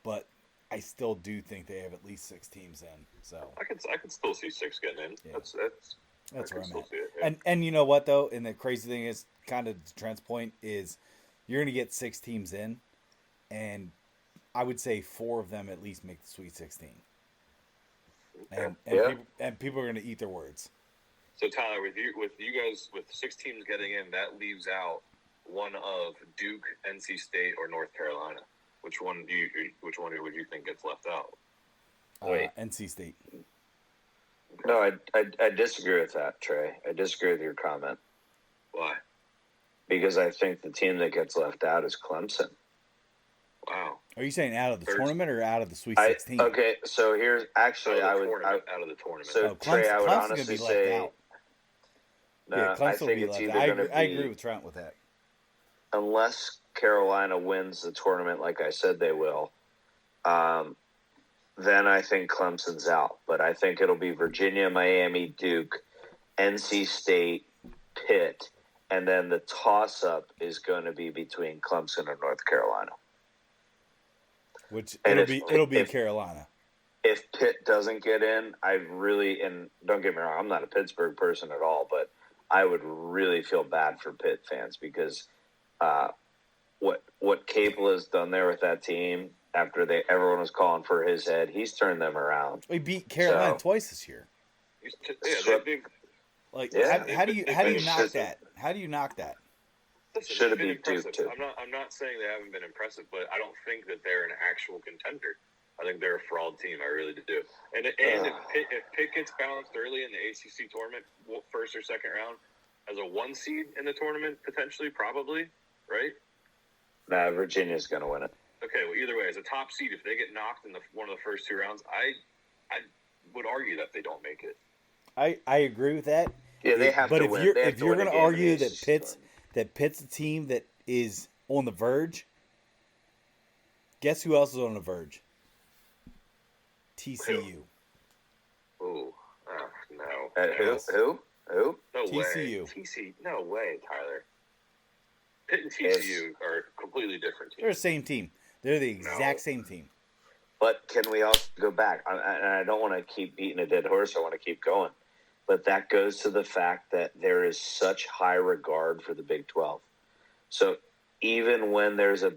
But I still do think they have at least 6 teams in. So I could still see 6 getting in. Yeah. That's That's where I'm at. see it, yeah. And you know what though? And the crazy thing is, kind of to Trent's point, is you're gonna get 6 teams in, and I would say 4 of them at least make the Sweet 16. And people are gonna eat their words. So Tyler, with you guys with 6 teams getting in, that leaves out one of Duke, NC State, or North Carolina. Which one would you think gets left out? Wait. NC State. No, I disagree with that, Trey. I disagree with your comment. Why? Because I think the team that gets left out is Clemson. Wow. Are you saying out of the tournament or out of the Sweet 16? Okay, so here's actually out of the tournament. So Trey, I would honestly say, no, yeah, Clemson I think it's either going to be. I agree with Trent with that. Unless Carolina wins the tournament, like I said they will, then I think Clemson's out. But I think it'll be Virginia, Miami, Duke, NC State, Pitt, and then the toss-up is going to be between Clemson and North Carolina. Which it'll be Carolina. If Pitt doesn't get in, and don't get me wrong, I'm not a Pittsburgh person at all, but I would really feel bad for Pitt fans because what Capel has done there with that team after everyone was calling for his head, he's turned them around. We beat Carolina twice this year. How do you knock that? How do you knock that? Should have been Duke too. I'm not saying they haven't been impressive, but I don't think that they're an actual contender. I think they're a fraud team. I really do. And if Pitt gets bounced early in the ACC tournament, first or second round, as a 1 seed in the tournament, potentially, probably, right? Nah, Virginia's going to win it. Okay, well, either way, as a top seed, if they get knocked in one of the first 2 rounds, I would argue that they don't make it. I agree with that. Yeah, they have to win. If you're going to argue that Pitt's a team that is on the verge, guess who else is on the verge? TCU. Ooh, no. Who? No TCU. way. TCU. No way, Tyler. Pitt and TCU are completely different teams. They're the same team. They're the exact same team. But can we also go back? And I don't want to keep beating a dead horse. I want to keep going. But that goes to the fact that there is such high regard for the Big 12. So even when there's a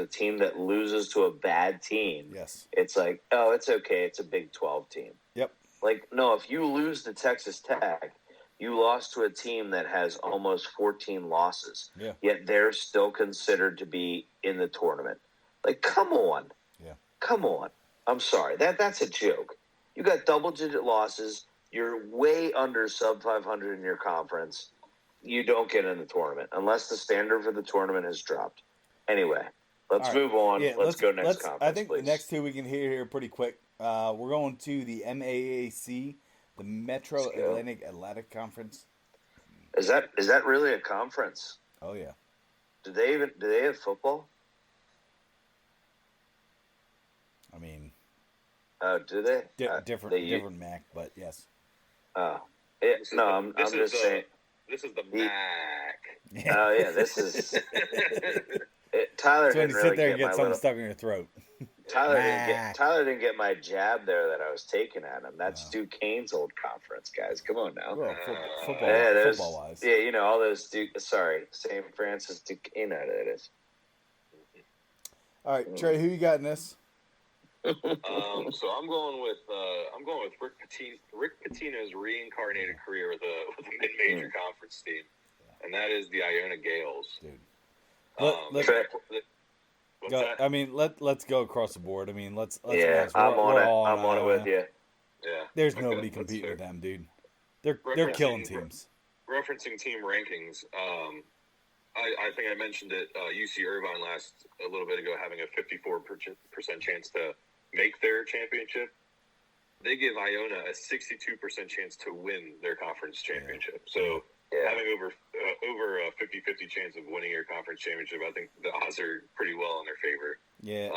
team that loses to a bad team, yes, it's like, oh, it's okay. It's a Big 12 team. Yep. Like, no, if you lose to Texas Tech, you lost to a team that has almost 14 losses. Yeah. Yet they're still considered to be in the tournament. Like, come on. Yeah. Come on. I'm sorry. That's a joke. You got double-digit losses. You're way under sub-500 in your conference. You don't get in the tournament unless the standard for the tournament has dropped. Anyway, let's move on. Yeah, let's go next conference, I think please. the next 2 we can hear here pretty quick. We're going to the MAAC, the Metro Atlantic Conference. Is that really a conference? Oh yeah. Do they have football? I mean, do they? different MAC, but yes. I'm just saying. This is the MAC. Oh yeah, this is. Tyler So when didn't you really sit there and get something little, stuck in your throat. Tyler didn't get my jab there that I was taking at him. That's Duquesne's old conference, guys. Come on now. Well, football wise. Yeah, you know all those St. Francis Duquesne. It is. All right, Trey, who you got in this? So I'm going with Rick Pitino's reincarnated career with a mid-major conference team, and that is the Iona Gales. Dude. Let's go across the board. I mean, let's. Yeah, I'm on it with you. Yeah. There's nobody competing with them, dude. They're killing teams. Referencing team rankings, I think I mentioned it. UC Irvine a little bit ago having a 54% chance to make their championship. They give Iona a 62% chance to win their conference championship. So having over a 50-50 chance of winning your conference championship, I think the odds are pretty well in their favor. Yeah,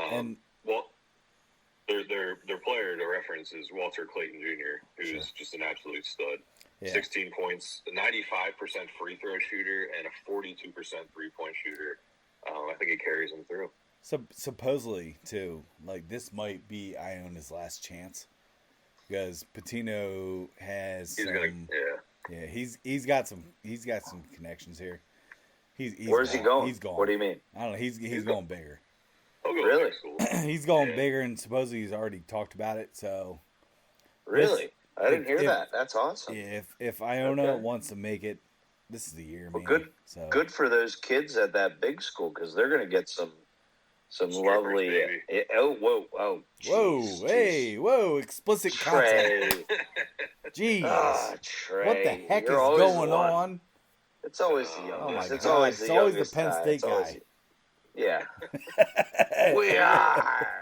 their player to reference is Walter Clayton Jr., who's just an absolute stud. Yeah. 16 points, a 95% free throw shooter, and a 42% 3-point shooter. I think he carries them through. Supposedly too, like this might be Iona's last chance because Patino has He's some. gonna, Yeah, he's got some connections here. He's Where's he going? He's going. What do you mean? I don't know. He's going bigger. He'll go Really? to school. He's going Yeah. bigger, and supposedly he's already talked about it. So Really? I didn't hear if- that. That's awesome. yeah, if Iona Okay. wants to make it, this is the year, Well, man. So good for those kids at that big school because they're going to get some Strippers, lovely. baby. Whoa! Jeez, Hey, whoa! Explicit Trey. content. Jeez, Trey. what the heck is You're always going one. on? It's always the Oh youngest. my it's God. always the It's always the youngest Penn guy. State It's always- guy. Yeah. We are.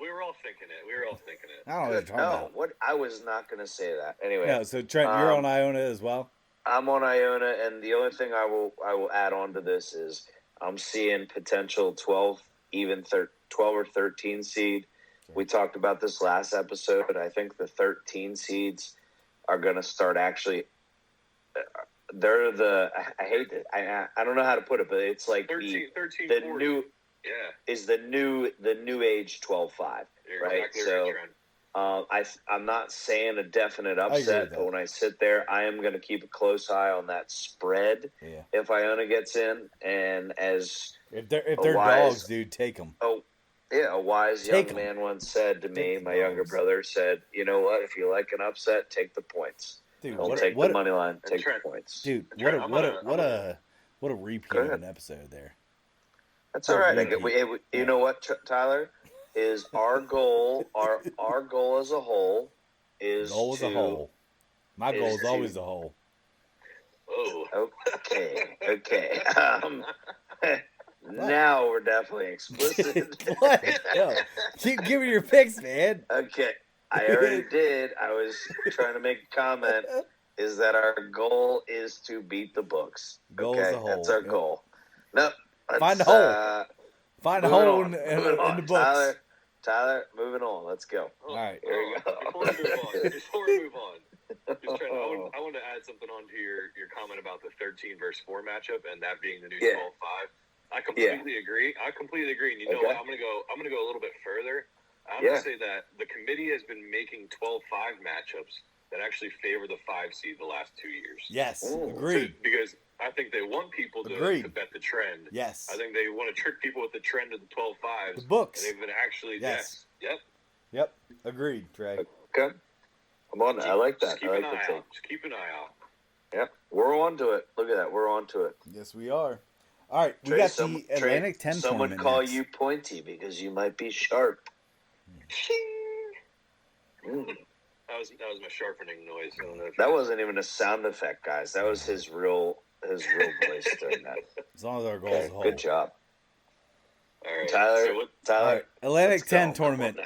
We were all thinking it. I don't know what you're talking No, about. what I was not going to say that. Anyway, No, so Trent, you're on Iona as well. I'm on Iona, and the only thing I will add on to this is I'm seeing potential 12 or 13 seed. We talked about this last episode. I think the 13 seeds are going to start actually. They're the I hate it. I don't know how to put it, but it's like 13, the 40. new Yeah. is the new age 12-5, You're right? exactly So. right, Trent. I'm not saying a definite agree with upset, that. but when I sit there, I am going to keep a close eye on that spread Yeah. if Iona gets in. And as If they're wise- dogs, dude, take them. a wise Take young 'em. man once said to me, Take the my younger dogs. brother said, "You know what? If you like an upset, take the points. Dude, Don't what take what the money line. Take Trent, the points." dude, Trent, what I'm a repeat Go of ahead. an episode there. That's all right. repeat. You know what, Tyler? Is our goal our goal as a whole is Goal is a hole. My goal is to- always a hole. Oh. Okay. Now we're definitely explicit. What? Yo, keep giving your picks, man. Okay. I already did. I was trying to make a comment. Is that our goal is to beat the books? Goal okay, is a hole. that's our Yep. goal. No, Find a hole. Find a moving hole on, in moving the on. books. Tyler, moving on. Let's go. All right. Here we go. Before we move on, just Trent, I want to add something on to your comment about the 13 versus 4 matchup and that being the new 12-5. I completely agree. And you know what? I'm gonna go a little bit further. I'm gonna say that the committee has been making 12-5 matchups that actually favor the 5 seed the last 2 years. Yes, Ooh. agreed. Because I think they want people to bet the trend. Yes. I think they want to trick people with the trend of the 12-5s. The books. And they've been actually Yes. Yep. Agreed, Trey. Okay. I'm on. I like that. Just keep I an like eye that. out. Just keep an eye out. Yep. We're on to it. Look at that. We're on to it. Yes, we are. All right, we Trey, got the Atlantic 10 Someone tournament call next. you pointy because you might be sharp. Mm. That was my sharpening noise. I don't know if That wasn't even a sound effect, guys. That was his real voice doing that. As long as our goal is a hole. Good job, All right. Tyler. So what, All Tyler. right, Atlantic let's 10 go. tournament.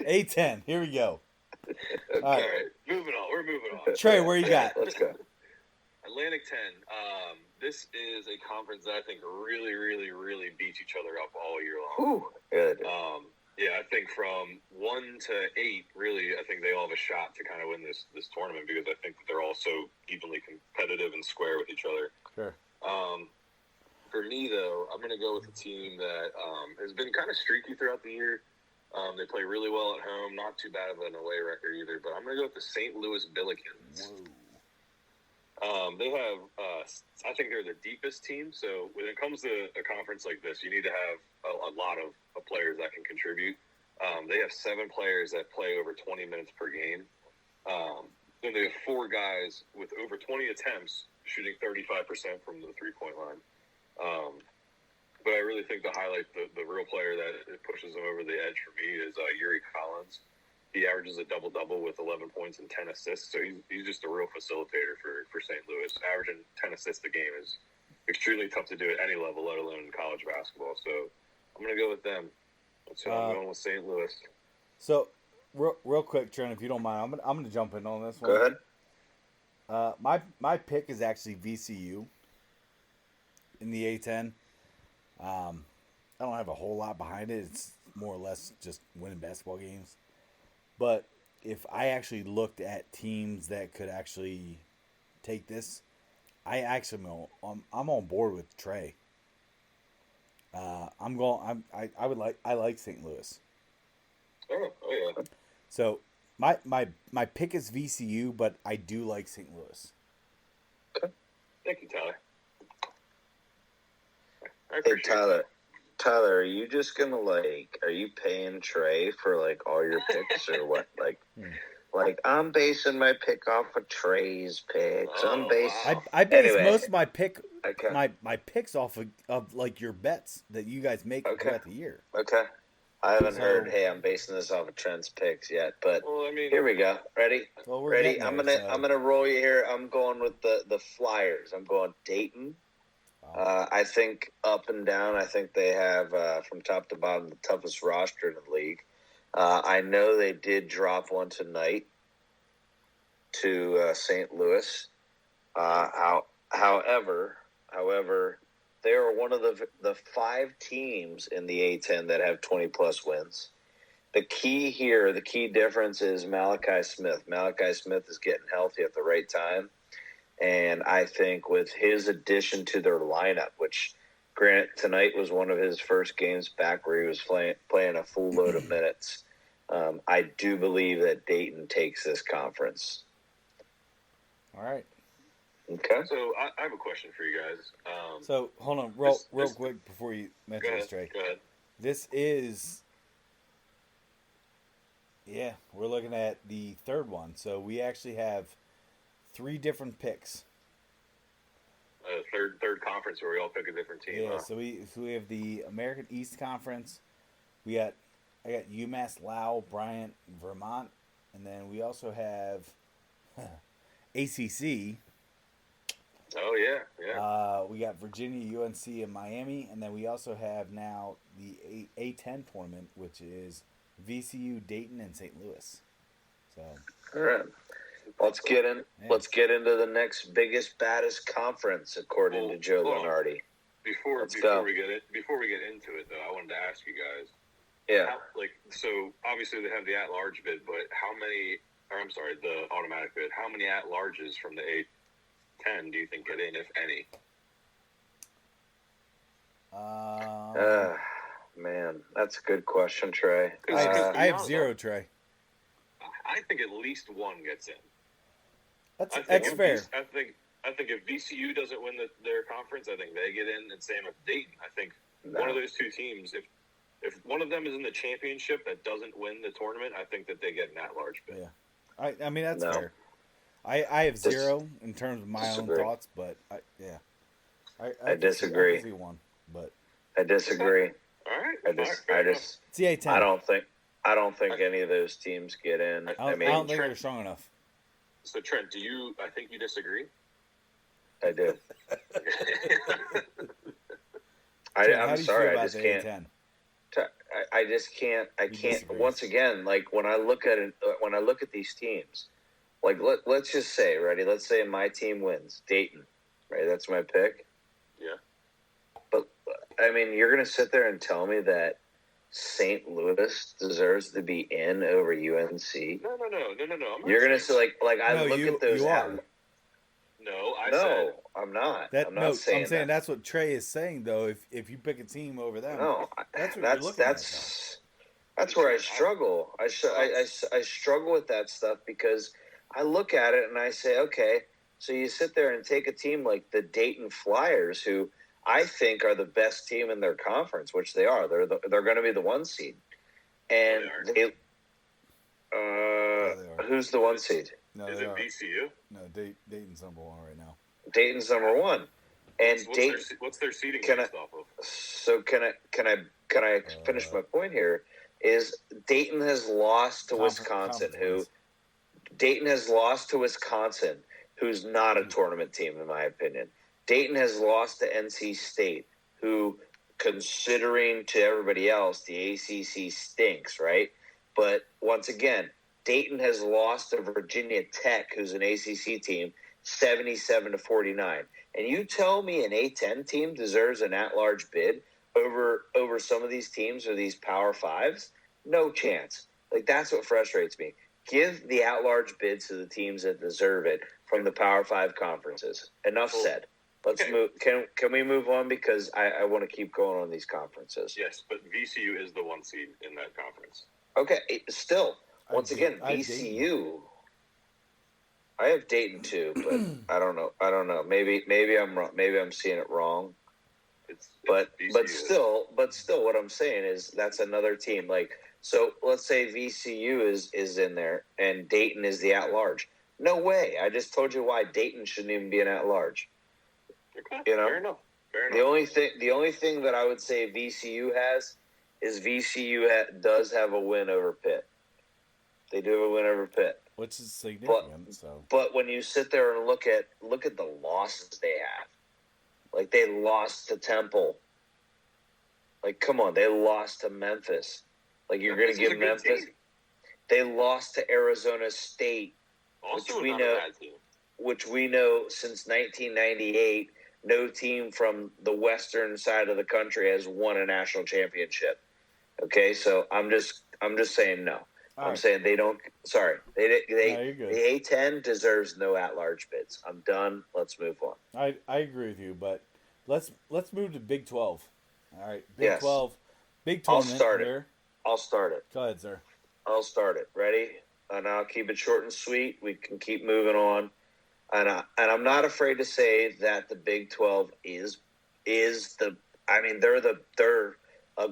A10. Here we go. All all right. right. Moving on. We're moving on. Trey, where you got? Let's go. Atlantic 10. This is a conference that I think really, really, really beats each other up all year long. Whew. Good. Yeah, I think from 1 to 8, really, I think they all have a shot to kind of win this tournament because I think that they're all so evenly competitive and square with each other. Sure. For me, though, I'm going to go with a team that has been kind of streaky throughout the year. They play really well at home, not too bad of an away record either, but I'm going to go with the St. Louis Billikens. They have, I think they're the deepest team. So when it comes to a conference like this, you need to have a lot of players that can contribute. They have 7 players that play over 20 minutes per game. Then they have 4 guys with over 20 attempts shooting 35% from the 3-point line. But I really think the highlight, the real player that pushes them over the edge for me is Yuri Collins. He averages a double-double with 11 points and 10 assists, so he's just a real facilitator for St. Louis. Averaging 10 assists a game is extremely tough to do at any level, let alone in college basketball. So I'm going to go with them. So I'm going with St. Louis. So, real quick, Trent, if you don't mind, I'm going to jump in on this one. Go ahead. My pick is actually VCU in the A10. I don't have a whole lot behind it. It's more or less just winning basketball games. But if I actually looked at teams that could actually take this, I'm on board with Trey. I like St. Louis. Oh yeah. So my pick is VCU, but I do like St. Louis. Thank you, Tyler. I Hey, appreciate that. Tyler, are you just gonna are you paying Trey for like all your picks or what? Like I'm basing my pick off of Trey's picks. I'm Oh, basing. wow. I base Anyway. most of Okay. my picks off of like your bets that you guys make Okay. throughout the year. Okay. I haven't So- heard. Hey, I'm basing this off of Trent's picks yet, but Well, I mean, here we go. Ready? Well, we're Ready? getting I'm there, gonna so- I'm gonna roll you here. I'm going with the Flyers. I'm going Dayton. I think up and down. I think they have from top to bottom the toughest roster in the league. I know they did drop one tonight to St. Louis. However, they are one of the 5 teams in the A10 that have 20-plus wins. The key difference is Malachi Smith. Malachi Smith is getting healthy at the right time. And I think with his addition to their lineup, which granted tonight was one of his first games back where he was playing a full load of minutes, I do believe that Dayton takes this conference. All right. Okay. so I have a question for you guys. So hold on, real this- quick before you Go mention ahead. this, Trey. Go ahead. This is, yeah, we're looking at the third one. So we actually have 3 different picks. Third conference where we all pick a different team. Yeah, Huh? so we have the American East Conference. I got UMass, Lau, Bryant, Vermont, and then we also have ACC. Oh yeah. We got Virginia, UNC, and Miami, and then we also have now the A10 tournament, which is VCU, Dayton, and St. Louis. So All right. Let's get in. Yeah. Let's get into the next biggest, baddest conference, according to Joe hold on. Lunardi. Before go. we get into it though, I wanted to ask you guys. Yeah. So obviously they have the at-large bid, but the automatic bid. How many at-larges from the A10 do you think get in, if any? Man, that's a good question, Trey. I have 0, Trey. I think at least one gets in. That's if fair. I think if VCU doesn't win their conference, I think they get in, and same with Dayton. I think one of those 2 teams, if one of them is in the championship that doesn't win the tournament, I think that they get an at-large bid. Yeah, I mean that's fair. I have 0 in terms of my own thoughts, but I disagree. I can see one, but I disagree. All right. it's the A10. I don't think any of those teams get in. I don't think they're strong enough. So Trent, I think you disagree? I do. Trent, how I'm do you sorry. feel I about just the can't. A10? I just can't. I can't. disagree. Once again, like when I look at these teams, like let's just say, ready? Let's say my team wins, Dayton, right? That's my pick. Yeah. But I mean, you're gonna sit there and tell me that St. Louis deserves to be in over UNC? No. You're gonna say like I No, look you- at those. you are. No, I'm not. That I'm not saying I'm saying that. that's what Trey is saying though. If you pick a team over them, No, that's what you're looking at. That's where I struggle. I struggle with that stuff because I look at it and I say, okay, so you sit there and take a team like the Dayton Flyers, who I think are the best team in their conference, which they are. They're going to be the 1 seed, and they who's the 1 seed? No, Is they it are. VCU? No, Dayton's number 1 right now. Dayton's number 1, and What's their seeding Can I- based off of? So can I finish my point here? Is Dayton has lost to Wisconsin, who's not a tournament team in my opinion. Dayton has lost to NC State, who, considering to everybody else, the ACC stinks, right? But once again, Dayton has lost to Virginia Tech, who's an ACC team, 77-49. And you tell me an A10 team deserves an at-large bid over some of these teams or these Power Fives? No chance. Like, that's what frustrates me. Give the at-large bids to the teams that deserve it from the Power Five conferences. Enough said. Let's Okay. move. Can we move on because I want to keep going on these conferences. Yes, but VCU is the 1 seed in that conference. Okay. Still, once I again, have VCU. I have Dayton too, but I don't know. Maybe I'm wrong. Maybe I'm seeing it wrong. But still, what I'm saying is that's another team. Like, so let's say VCU is in there and Dayton is the at-large. No way. I just told you why Dayton shouldn't even be an at-large. Okay, You know, fair enough. the only thing that I would say VCU has is VCU does have a win over Pitt. They do have a win over Pitt, which is significant. But when you sit there and look at the losses they have, like they lost to Temple. Like, come on, they lost to Memphis. Like, you're going to give Memphis. They lost to Arizona State, Also which we know since 1998, no team from the western side of the country has won a national championship. Okay, so I'm just saying no. I'm saying they don't. Sorry, the A10 deserves no at-large bids. I'm done. Let's move on. I agree with you, but let's move to Big 12. All right, Big 12, big tournament. I'll start it. Go ahead, sir. I'll start it. Ready? And I'll keep it short and sweet. We can keep moving on. And I'm not afraid to say that the Big 12 is the. I mean, they're a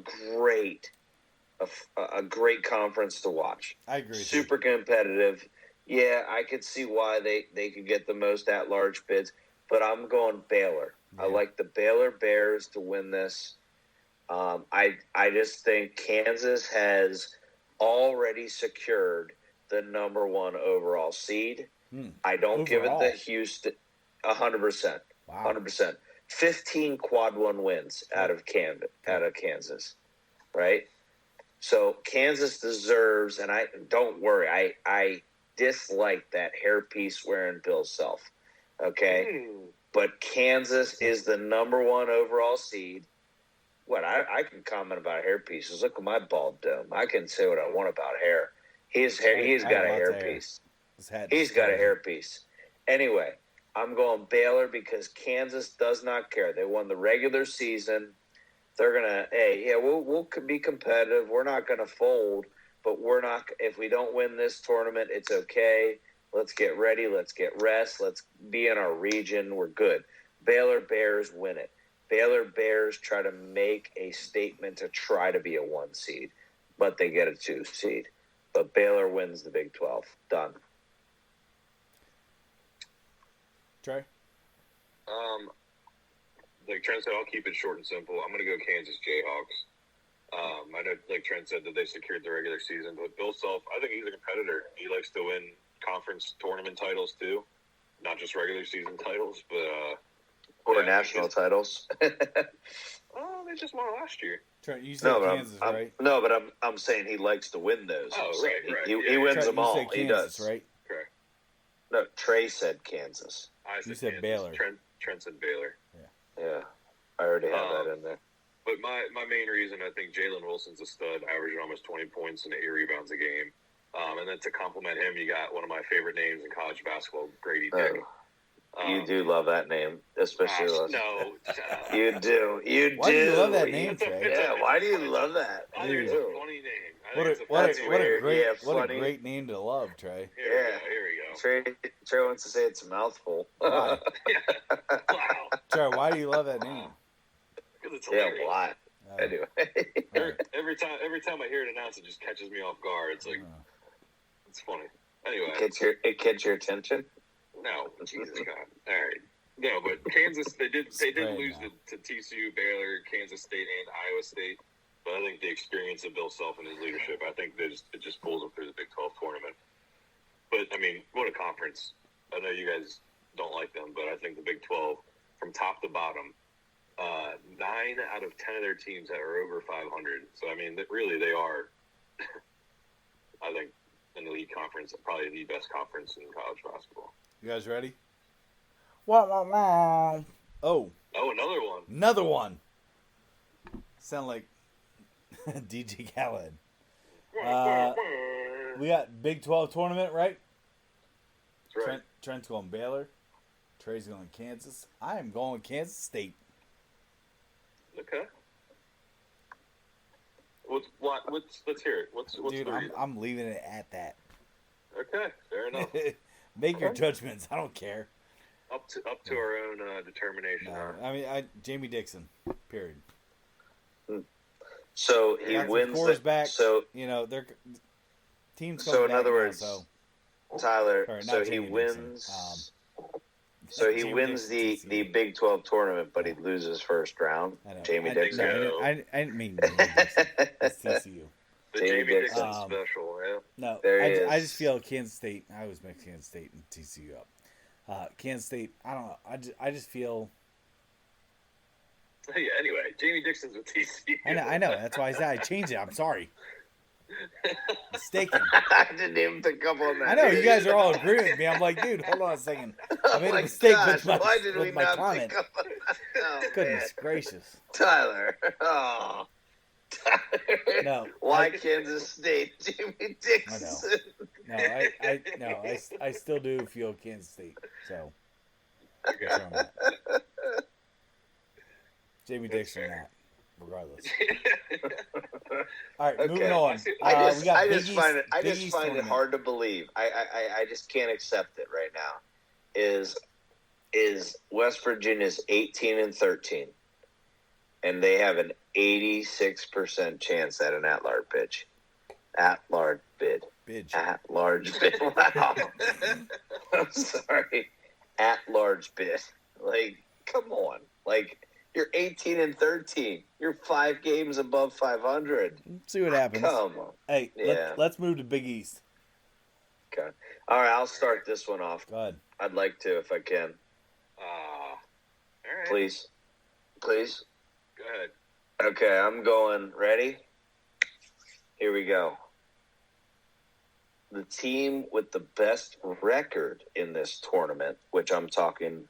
great conference to watch. I agree. Super competitive. Yeah, I could see why they could get the most at-large bids, but I'm going Baylor. Yeah. I like the Baylor Bears to win this. I just think Kansas has already secured the number 1 overall seed. I don't give it the Houston 100%. Wow. 100%. 15 quad 1 wins out of Kansas, right? So Kansas deserves, and don't worry, I dislike that hairpiece wearing Bill Self, okay? But Kansas is the number 1 overall seed. What I can comment about hairpieces. Look at my bald dome. I can say what I want about hair. He's got a hairpiece. He's got a hairpiece. Anyway, I'm going Baylor because Kansas does not care. They won the regular season. They're gonna, we'll be competitive. We're not gonna fold, but we're not. If we don't win this tournament, it's okay. Let's get ready. Let's get rest. Let's be in our region. We're good. Baylor Bears win it. Baylor Bears try to make a statement to try to be a 1 seed, but they get a 2 seed. But Baylor wins the Big 12. Done. Trey? Like Trent said, I'll keep it short and simple. I'm going to go Kansas Jayhawks. I know, like Trent said, that they secured the regular season, but Bill Self, I think he's a competitor. He likes to win conference tournament titles too, not just regular season titles, but or national titles. Oh, they just won last year. Trent, you said Kansas, right? No, but I'm saying he likes to win those. Oh, right. He wins Trent, them all. Kansas, he does, right? Correct. No, Trey said Kansas. You said Baylor. Trent said Baylor. Yeah. I already have that in there. But my main reason, I think Jalen Wilson's a stud, averaging almost 20 points and 8 rebounds a game. And then to compliment him, you got one of my favorite names in college basketball, Grady Dick. You do love that name, especially no. You do. Why do you love that name, Trey? Yeah, why do you love that? I think it's a funny name. What a great name to love, Trey. Here we go. Trey wants to say it's a mouthful. Why? Wow. Trey, why do you love that name? Because it's hilarious. Yeah, why? Anyway. Every time I hear it announced, it just catches me off guard. It's like, it's funny. Anyway. It gets your attention? No, Jesus God. All right. No, but Kansas, they did lose to TCU, Baylor, Kansas State, and Iowa State. But I think the experience of Bill Self and his leadership, I think it just pulls them through the Big 12 tournament. But, I mean, what a conference. I know you guys don't like them, but I think the Big 12, from top to bottom, 9 out of 10 of their teams are over 500. So, I mean, really, they are, I think, in the league conference, probably the best conference in college basketball. You guys ready? Oh, another one. Another one. Sound like DJ Khaled. We got Big 12 tournament, right? That's right. Trent's going Baylor. Trey's going Kansas. I am going Kansas State. Okay. Let's hear it. What's Dude, the reason? I'm leaving it at that. Okay, fair enough. Make your judgments. I don't care. Up to our own determination. No, I mean, Jamie Dixon. Period. So he Got some wins. quarterbacks. So their team's so coming in back other now, words, so. Tyler. Sorry, So not he Jamie wins. Dixon. So he Jamie wins Dixon, the Big 12 tournament, but he loses first round. I know. Jamie I Dixon. I didn't mean Jamie Dixon. It's TCU. The Jamie Jamie Dixon Dixon. special. Yeah. No, There he I is. just feel Kansas State. I always mix Kansas State and TCU up. Kansas State. I don't know. I just feel. Yeah. Anyway, Jamie Dixon's with TCU. I know. That's why I said I changed it. I'm sorry. Mistaken. I didn't even pick up on that. I know you guys are all agreeing with me. I'm like, dude, hold on a second. I made a my mistake gosh, why did we with my not comment. pick up on that? Oh, Goodness man. gracious. Tyler. Oh. Tyler. No. Why Kansas State? Jamie Dixon. No, I still do feel Kansas State. So. Okay. That's where I'm at. Jamie Dixon, that regardless. All right, moving Okay. on. I we got just Big find it. East- I Big just East find it tournament. hard to believe. I just can't accept it right now. Is West Virginia's 18-13, and they have an 86% chance at an at-large bid. At-large bid. Bidge. At-large bid. Wow. I'm sorry. At-large bid. Like, come on. Like, you're 18-13. You're 5 games above 500. See what happens. Come on. Hey, Yeah. let's move to Big East. Okay. All right, I'll start this one off. Go ahead. I'd like to if I can. All right. Please. Please. Go ahead. Okay, I'm going. Ready? Here we go. The team with the best record in this tournament, which I'm talking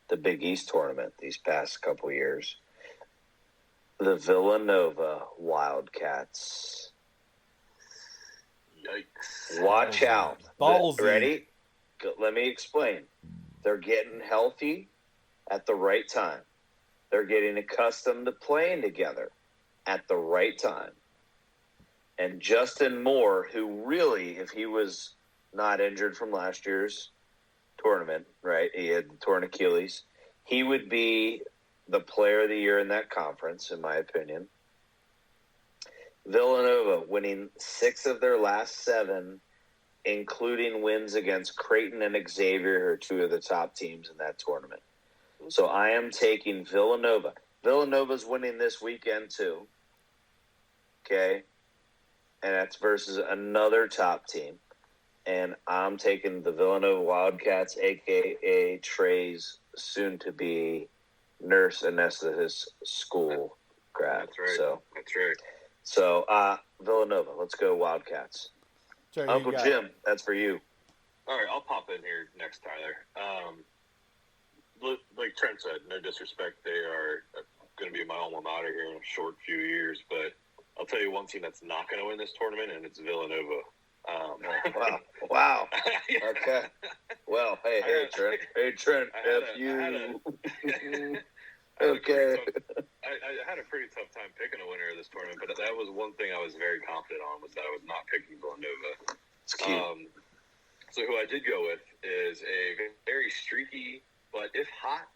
the Big East tournament these past couple years, the Villanova Wildcats. Yikes. Watch Ballsy. out. Ballsy. Ready? Let me explain. They're getting healthy at the right time. They're getting accustomed to playing together at the right time. And Justin Moore, who really, if he was not injured from last year's tournament, right, he had torn Achilles, he would be the player of the year in that conference, in my opinion. Villanova winning 6 of their last 7, including wins against Creighton and Xavier, who are 2 of the top teams in that tournament. So I am taking Villanova. Villanova's winning this weekend, too. Okay? And that's versus another top team. And I'm taking the Villanova Wildcats, a.k.a. Trey's soon-to-be nurse anesthetist school grad. That's right. So, That's right. Villanova, let's go Wildcats. Sorry, Uncle you got- Jim, that's for you. All right, I'll pop in here next, Tyler. Like Trent said, no disrespect, they are going to be my alma mater here in a short few years, but I'll tell you one team that's not going to win this tournament, and it's Villanova. Wow. Yeah. Okay. Well, hey, Trent. Hey, Trent, Okay. I had a pretty tough time picking a winner of this tournament, but that was one thing I was very confident on, was that I was not picking Villanova. It's cute. So who I did go with is a very streaky, but if hot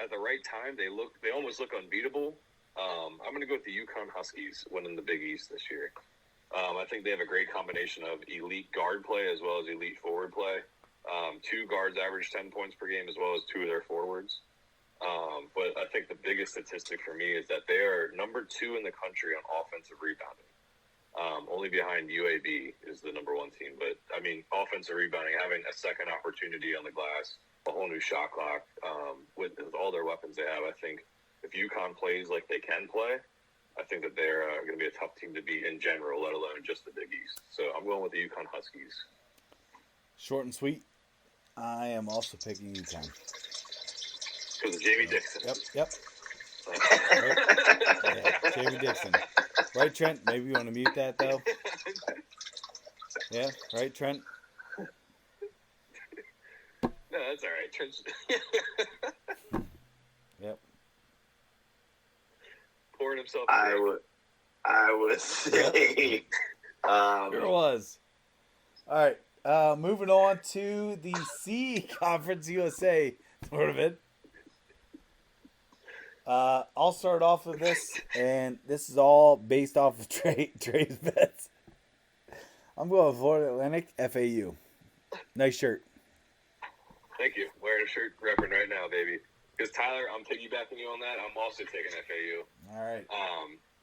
at the right time, they almost look unbeatable. I'm going to go with the UConn Huskies winning the Big East this year. I think they have a great combination of elite guard play as well as elite forward play. 2 guards average 10 points per game as well as 2 of their forwards. But I think the biggest statistic for me is that they are number 2 in the country on offensive rebounding. Only behind UAB is the number 1 team. But, I mean, offensive rebounding, having a second opportunity on the glass, a whole new shot clock, with all their weapons they have, I think if UConn plays like they can play, I think that they're going to be a tough team to beat in general, let alone just the Big East. So I'm going with the UConn Huskies. Short and sweet. I am also picking UConn. Because of Jamie Dixon. Yep. Right? Yeah, Jamie Dixon. Right, Trent? Maybe you want to mute that, though? Yeah, right, Trent? No, that's all right. Trent's Yep. pouring himself. I would say. Sure was. All right. Moving on to the C Conference USA tournament. I'll start off with this, and this is all based off of Trey's bets. I'm going with Florida Atlantic, FAU. Nice shirt. Thank you. Wearing a shirt repping right now, baby. Because Tyler, I'm piggybacking you on that. I'm also taking FAU. All right.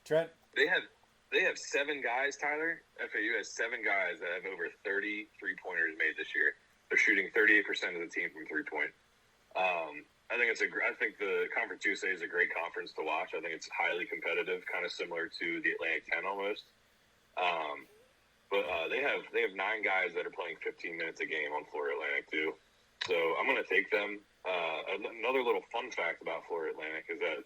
Trent? They have 7 guys, Tyler. FAU has 7 guys that have over 30 3-pointers made this year. They're shooting 38% of the team from 3-point. I think the Conference USA is a great conference to watch. I think it's highly competitive, kind of similar to the Atlantic 10 almost. But they have 9 guys that are playing 15 minutes a game on Florida Atlantic too. So I'm going to take them. Another little fun fact about Florida Atlantic is that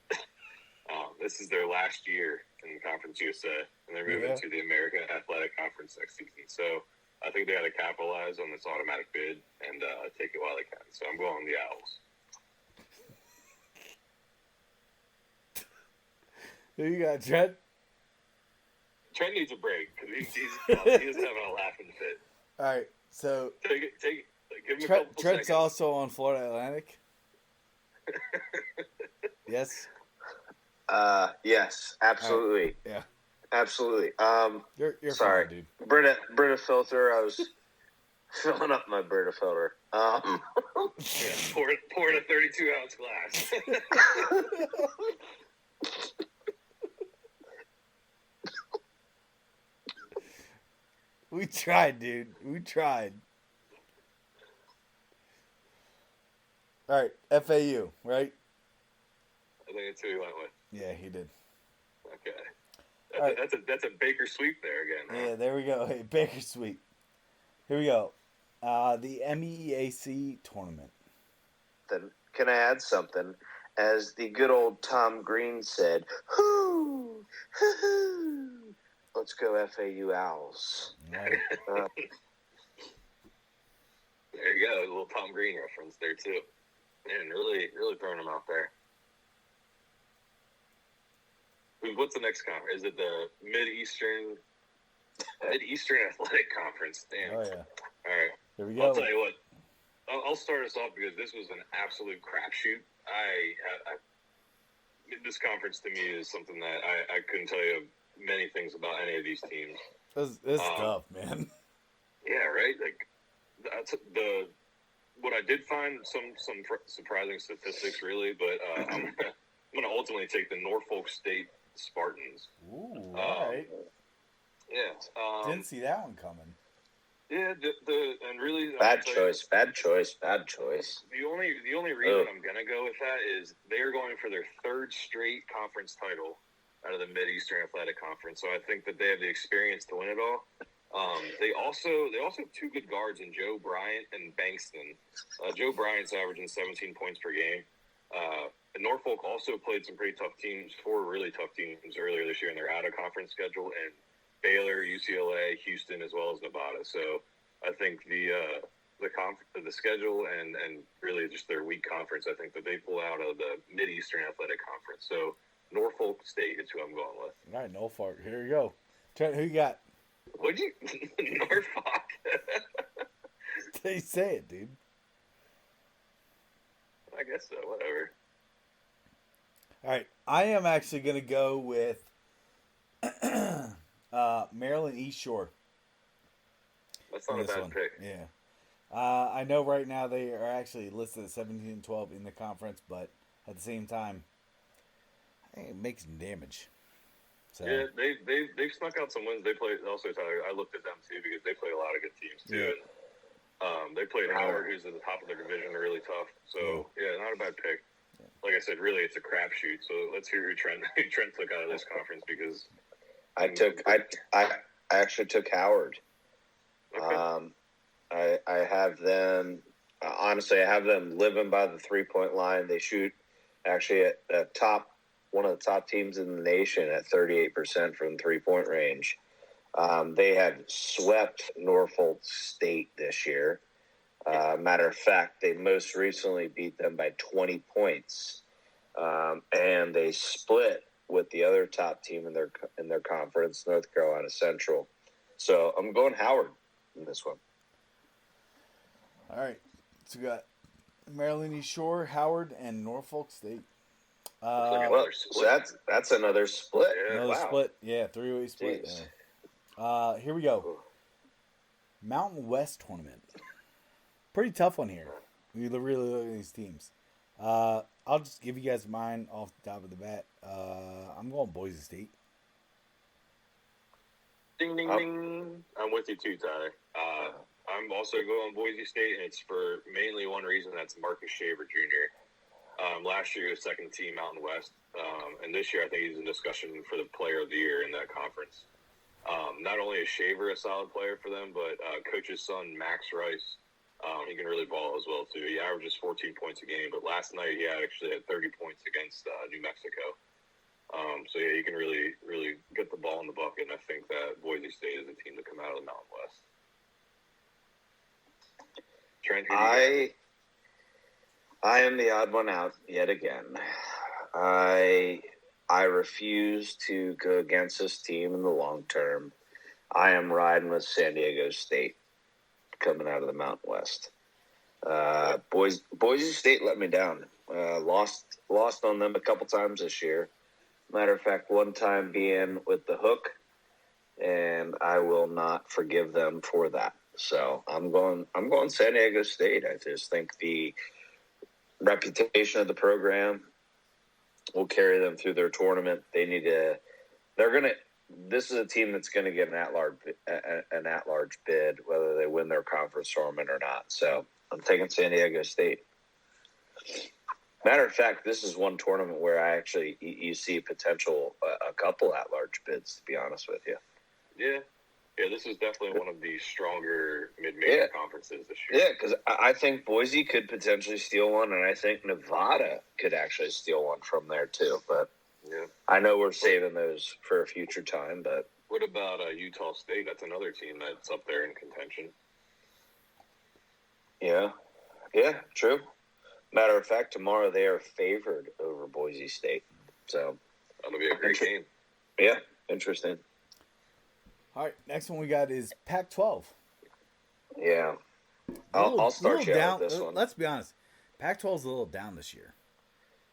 this is their last year in the Conference USA, and they're moving to the American Athletic Conference next season. So I think they got to capitalize on this automatic bid and take it while they can. So I'm going the Owls. Who you got, Trent? Trent needs a break because he's having a laughing fit. All right, so Give him a couple Trent's seconds. also on Florida Atlantic. Yes. Yes, absolutely. Yeah. Absolutely. You're Sorry, fine, dude. Brita filter. I was filling up my Brita filter. Yeah, pour in a 32-ounce glass. We tried, dude. We tried. All right, FAU, right? I think that's who he went with. Yeah, he did. Okay. All right. That's a Baker sweep there again. Huh? Yeah, there we go. Hey, Baker Sweep. Here we go. The MEAC tournament. Then can I add something? As the good old Tom Green said, "Hoo, hoo, hoo. Let's go FAU Owls." All right. There you go. A little Tom Green reference there too. Man, really throwing him out there. What's the next conference? Is it the Mid-Eastern Athletic Conference? Damn. Oh, yeah. All right. Here we go. I'll tell you what. I'll start us off because this was an absolute crapshoot. This conference to me is something that I couldn't tell you many things about any of these teams. This tough, man. Yeah, right. Like that's what I did find some surprising statistics, really. But I'm gonna ultimately take the Norfolk State Spartans. Ooh, all right. Yeah. Didn't see that one coming. Yeah, and really Bad choice. The only reason I'm gonna go with that is they are going for their 3rd straight conference title out of the Mid-Eastern Athletic Conference. So I think that they have the experience to win it all. They also have 2 good guards in Joe Bryant and Bankston. Joe Bryant's averaging 17 points per game. And Norfolk also played some pretty tough teams, 4 really tough teams earlier this year in their out-of-conference schedule, and Baylor, UCLA, Houston, as well as Nevada. So I think the schedule and really just their weak conference, I think that they pull out of the Mid-Eastern Athletic Conference. So Norfolk State is who I'm going with. All right, Norfolk. Here you go. Trent, who you got? What'd you Norfolk? They say it, dude. I guess so. Whatever. All right, I am actually going to go with Maryland East Shore. That's not a bad pick. Yeah. I know right now they are actually listed at 17 and 12 in the conference, but at the same time, I think it makes some damage. So, Yeah, they've snuck out some wins. They played also, Tyler. I looked at them too because they played a lot of good teams too. Yeah. And, they played Howard, who's at the top of their division, really tough. So yeah, not a bad pick. Yeah. Like I said, really, it's a crapshoot. So let's hear who Trent took out of this conference because I actually took Howard. Okay. I have them. Honestly, I have them living by the 3-point line. They shoot actually at one of the top teams in the nation at 38% from 3-point range. They have swept Norfolk State this year. Matter of fact, they most recently beat them by 20 points, and they split with the other top team in their conference, North Carolina Central. So I'm going Howard in this one. All right. So we got Maryland East Shore, Howard, and Norfolk State. Looks like Well, another so split. that's another split. Yeah. Another Wow. split. Yeah, three-way split. Jeez. Yeah. Here we go. Mountain West tournament. Pretty tough one here. We really look at these teams. I'll just give you guys mine off the top of the bat. I'm going Boise State. Ding, ding, ding. I'm with you too, Tyler. I'm also going Boise State, and it's for mainly one reason. That's Marcus Shaver Jr. Last year, he was second team Mountain West. And this year, I think he's in discussion for the player of the year in that conference. Not only is Shaver a solid player for them, but coach's son, Max Rice, he can really ball as well, too. He averages 14 points a game, but last night he actually had 30 points against New Mexico. So, yeah, you can really, really get the ball in the bucket, and I think that Boise State is a team to come out of the Mountain West. Trent, who do you got? I am the odd one out yet again. I refuse to go against this team in the long term. I am riding with San Diego State coming out of the Mountain West. Boise State let me down. Lost on them a couple times this year. Matter of fact, one time being with the hook, and I will not forgive them for that. So I'm going San Diego State. I just think the reputation of the program will carry them through their tournament. This is a team that's going to get an at-large bid, whether they win their conference tournament or not. So I'm taking San Diego State. Matter of fact, this is one tournament where you see potential a couple at-large bids, to be honest with you. Yeah. Yeah, this is definitely one of the stronger mid-major conferences this year. Yeah, because I think Boise could potentially steal one, and I think Nevada could actually steal one from there too. But yeah, I know we're saving those for a future time. But what about Utah State? That's another team that's up there in contention. Yeah, true. Matter of fact, tomorrow they are favored over Boise State. So that'll be a great game. Yeah, interesting. All right, next one we got is Pac-12. Yeah. I'll start you out with this one. Let's be honest. Pac-12 is a little down this year.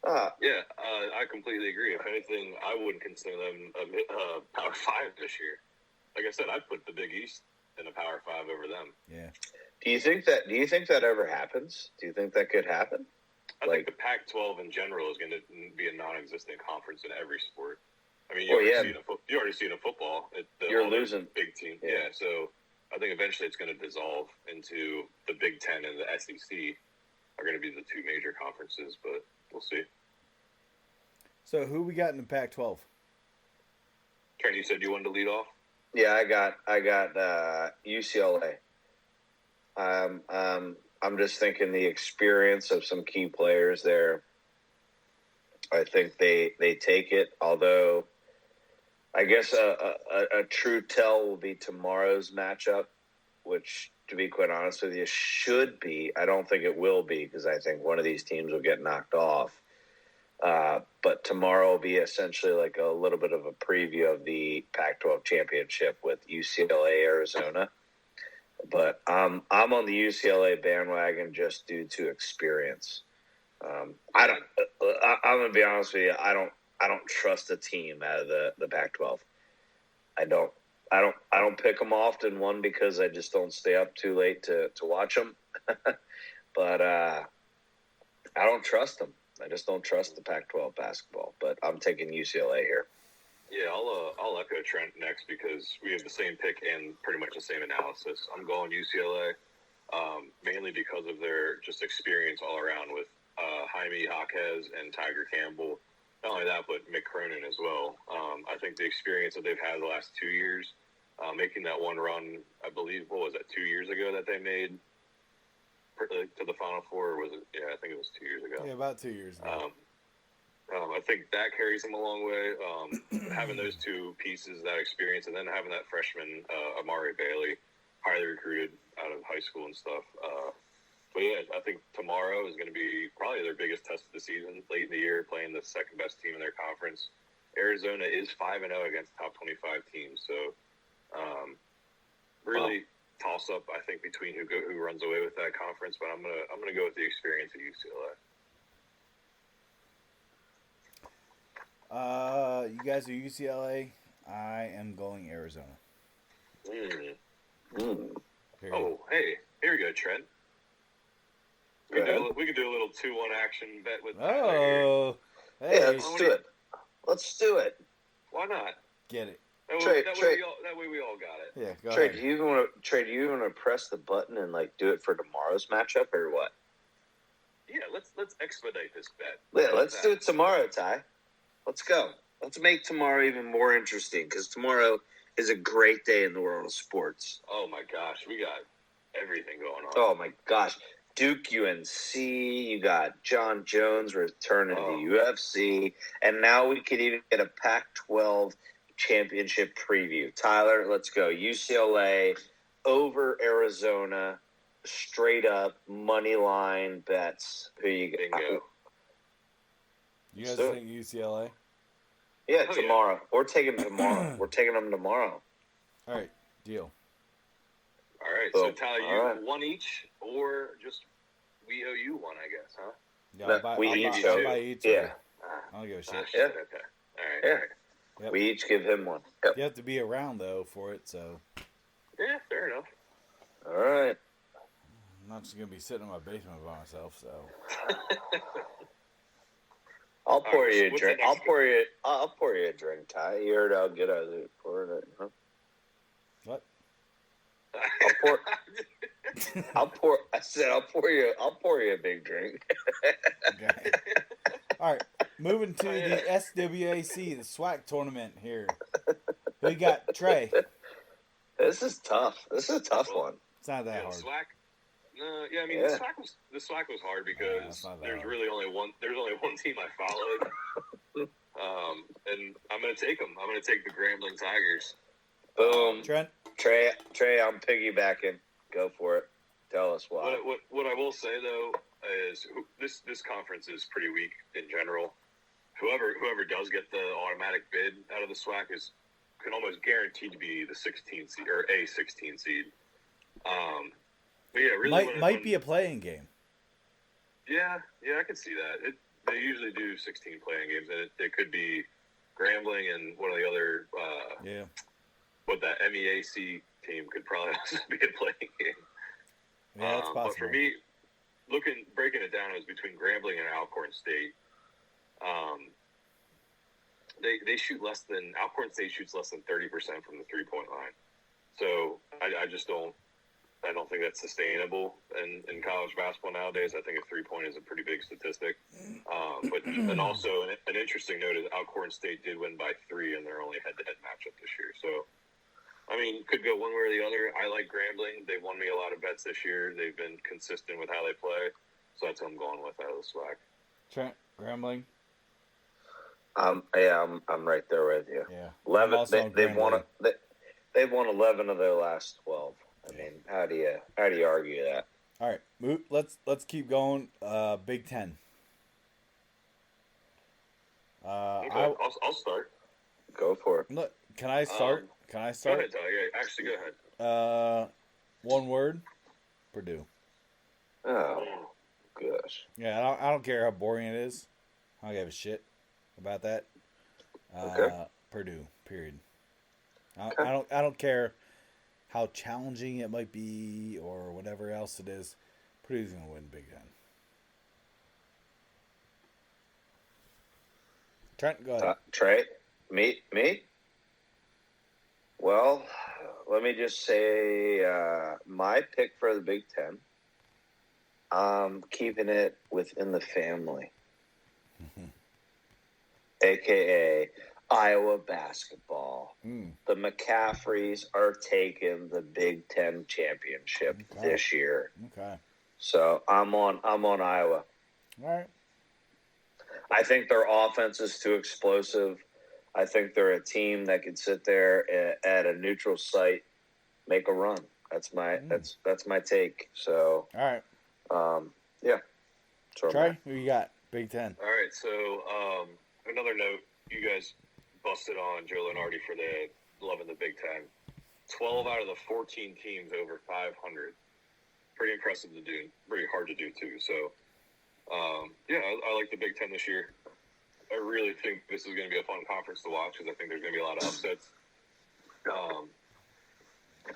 Yeah, I completely agree. If anything, I wouldn't consider them a Power 5 this year. Like I said, I'd put the Big East in a Power 5 over them. Yeah. Do you think that ever happens? Do you think that could happen? I think the Pac-12 in general is going to be a non-existent conference in every sport. I mean, you already see in football. You're losing big team. Yeah, so I think eventually it's going to dissolve into the Big Ten and the SEC are going to be the two major conferences, but we'll see. So who we got in the Pac-12? Trent, you said you wanted to lead off? Yeah, I got UCLA. I'm just thinking the experience of some key players there. I think they take it, although I guess a true tell will be tomorrow's matchup, which, to be quite honest with you, should be. I don't think it will be because I think one of these teams will get knocked off. But tomorrow will be essentially like a little bit of a preview of the Pac-12 championship with UCLA, Arizona. But I'm on the UCLA bandwagon just due to experience. I'm gonna be honest with you. I don't trust a team out of the Pac-12. I don't pick them often. One, because I just don't stay up too late to watch them. But I don't trust them. I just don't trust the Pac-12 basketball. But I'm taking UCLA here. Yeah, I'll echo Trent next because we have the same pick and pretty much the same analysis. I'm going UCLA, mainly because of their just experience all around with Jaime Jaquez and Tiger Campbell. Not only that, but Mick Cronin as well. I think the experience that they've had the last 2 years, making that one run, I believe, 2 years ago that they made to the Final Four? Or was it? Yeah, I think it was 2 years ago. Yeah, about 2 years ago. I think that carries them a long way. Having those two pieces, that experience, and then having that freshman, Amari Bailey, highly recruited out of high school and stuff. But yeah, I think tomorrow is going to be probably their biggest test of the season, late in the year, playing the second best team in their conference. Arizona is 5-0 against top 25 teams, so really toss up. I think between who runs away with that conference, but I'm gonna go with the experience of UCLA. You guys are UCLA. I am going Arizona. Mm. Oh, hey, here we go, Trent. We could do a little 2-1 action bet with that. Oh, hey. Yeah, let's do it. Let's do it. Why not? Get it. That way we all got it. Yeah, go ahead. Do you even want to press the button and like do it for tomorrow's matchup or what? Yeah, let's expedite this bet. Yeah, let's do it tomorrow, Ty. Let's go. Let's make tomorrow even more interesting because tomorrow is a great day in the world of sports. Oh my gosh, we got everything going on. Oh my gosh. Duke UNC, you got John Jones returning to UFC, and now we could even get a Pac-12 championship preview. Tyler, let's go. UCLA over Arizona, straight up money line bets. Who you got? You guys think UCLA? Yeah, tomorrow. Yeah. We're taking them tomorrow. We're taking them tomorrow. All right, deal. All right, so Tyler, you one each, or just we owe you one, I guess, huh? Yeah, I'll buy each. Yeah. I don't give a shit. Yeah. Okay. All right. Yeah. All right. Yep. We each give him one. Yep. You have to be around, though, for it, so. Yeah, fair enough. All right. I'm not just going to be sitting in my basement by myself, so. I'll pour you a drink. I'll pour you a drink, Ty. You heard how good I was pouring it, huh? What? I'll pour you a big drink. Okay. All right. Moving to the SWAC, the SWAC tournament here. We got Trey. This is tough. This is a tough one. It's not that hard. SWAC? No, yeah, I mean the SWAC was hard because there's really only one team I followed. And I'm gonna take them. I'm gonna take the Grambling Tigers. Boom. Trey, I'm piggybacking. Go for it. Tell us why. What I will say though is this conference is pretty weak in general. Whoever does get the automatic bid out of the SWAC can almost guarantee to be the 16th seed or a 16 seed. But yeah, really might be a playing game. Yeah, I could see that. They usually do 16 playing games, and it could be Grambling and one of the other. But that MEAC team could probably also be a playing game. Yeah, that's possible. But for me, breaking it down, it was between Grambling and Alcorn State. They shoot Alcorn State shoots less than 30% from the 3-point line. So I just don't think that's sustainable in college basketball nowadays. I think a 3-point is a pretty big statistic. And also an interesting note is Alcorn State did win by 3 in their only head-to-head matchup this year. So, I mean, could go one way or the other. I like Grambling. They've won me a lot of bets this year. They've been consistent with how they play. So that's what I'm going with out of the SWAC. Trent, Grambling? I'm right there with you. Yeah. 11. They've won 11 of their last 12. I mean, how do you argue that? All right, let's keep going. Big Ten. Okay, I'll start. Go for it. Look, can I start? Go ahead, Tyler. Yeah, actually, go ahead. One word. Purdue. Oh, gosh. Yeah, I don't care how boring it is. I don't give a shit about that. Okay. Purdue. Period. Okay. I don't care how challenging it might be or whatever else it is. Purdue's gonna win Big Ten. Trent, go ahead. Trey, me. Well, let me just say my pick for the Big Ten. I'm keeping it within the family, a.k.a. Iowa basketball. The McCaffreys are taking the Big Ten championship this year. Okay. So I'm on Iowa. All right. I think their offense is too explosive. I think they're a team that could sit there at a neutral site, make a run. That's my take. So all right. Yeah. So Trey, who you got? Big Ten. All right, so another note, you guys busted on Joe Lenardi for the loving the Big Ten. 12 out of the 14 teams over 500. Pretty impressive to do. Pretty hard to do, too. So, I like the Big Ten this year. I really think this is going to be a fun conference to watch because I think there's going to be a lot of upsets.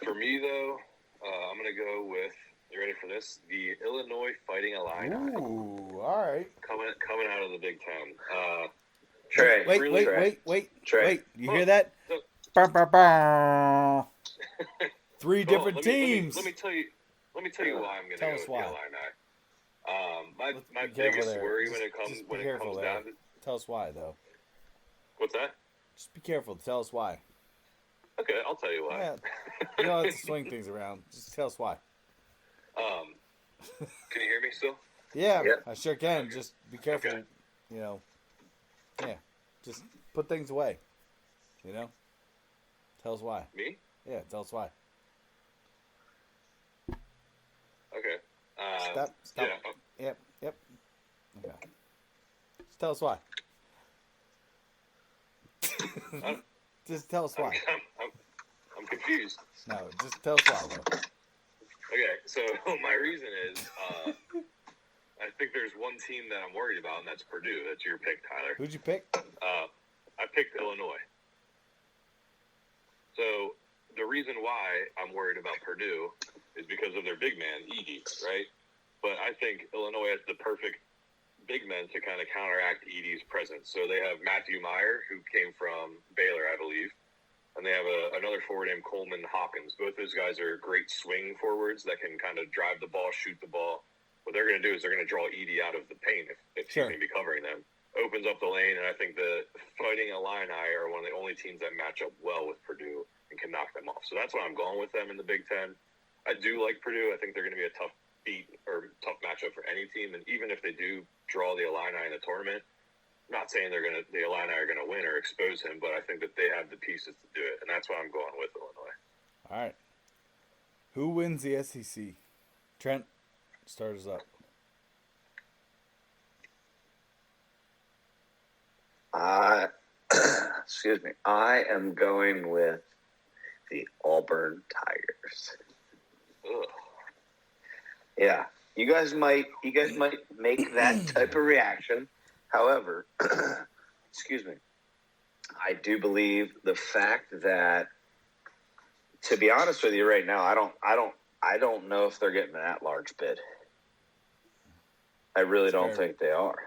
For me, though, I'm going to go with, you ready for this? The Illinois Fighting Illini. Ooh, all right. Coming out of the Big Ten. Trey. Wait. Trey. Wait, you hear that? Bah, bah, bah. Three different teams. Let me tell you why I'm going to go with the Illini. My Be careful biggest there. worry Just- when it just comes be careful there. down to Tell us why, though. what's that? Just be careful. Tell us why. Okay, I'll tell you why. Yeah, you don't have to swing things around. Just tell us why. Can you hear me still? Yeah, Yeah. I sure can. Just be careful. Okay. You know. Yeah, just put things away. You know. Tell us why. Me? Yeah, tell us why. Okay. Stop. Yeah. Yep. Okay. Just tell us why. Just tell us why. I'm confused. No, just tell us why. Though. Okay, so my reason is I think there's one team that I'm worried about, and that's Purdue. That's your pick, Tyler. Who'd you pick? I picked Illinois. So the reason why I'm worried about Purdue is because of their big man, Edey, right? But I think Illinois has the perfect big men to kind of counteract Edey's presence. So they have Matthew Meyer, who came from Baylor, I believe. And they have another forward named Coleman Hawkins. Both those guys are great swing forwards that can kind of drive the ball, shoot the ball. What they're going to do is they're going to draw Edey out of the paint if Sure. he's going to be covering them. Opens up the lane, and I think the Fighting Illini are one of the only teams that match up well with Purdue and can knock them off. So that's why I'm going with them in the Big Ten. I do like Purdue. I think they're going to be a tough beat or tough matchup for any team. And even if they do draw the Illini in the tournament, I'm not saying the Illini are going to win or expose him, but I think that they have the pieces to do it, and that's why I'm going with Illinois. All right. Who wins the SEC? Trent, start us up. Excuse me. I am going with the Auburn Tigers. Ugh. Yeah, you guys might make that type of reaction. However, excuse me, I do believe the fact that, to be honest with you, right now, I don't know if they're getting an at-large bid. I really don't think they are,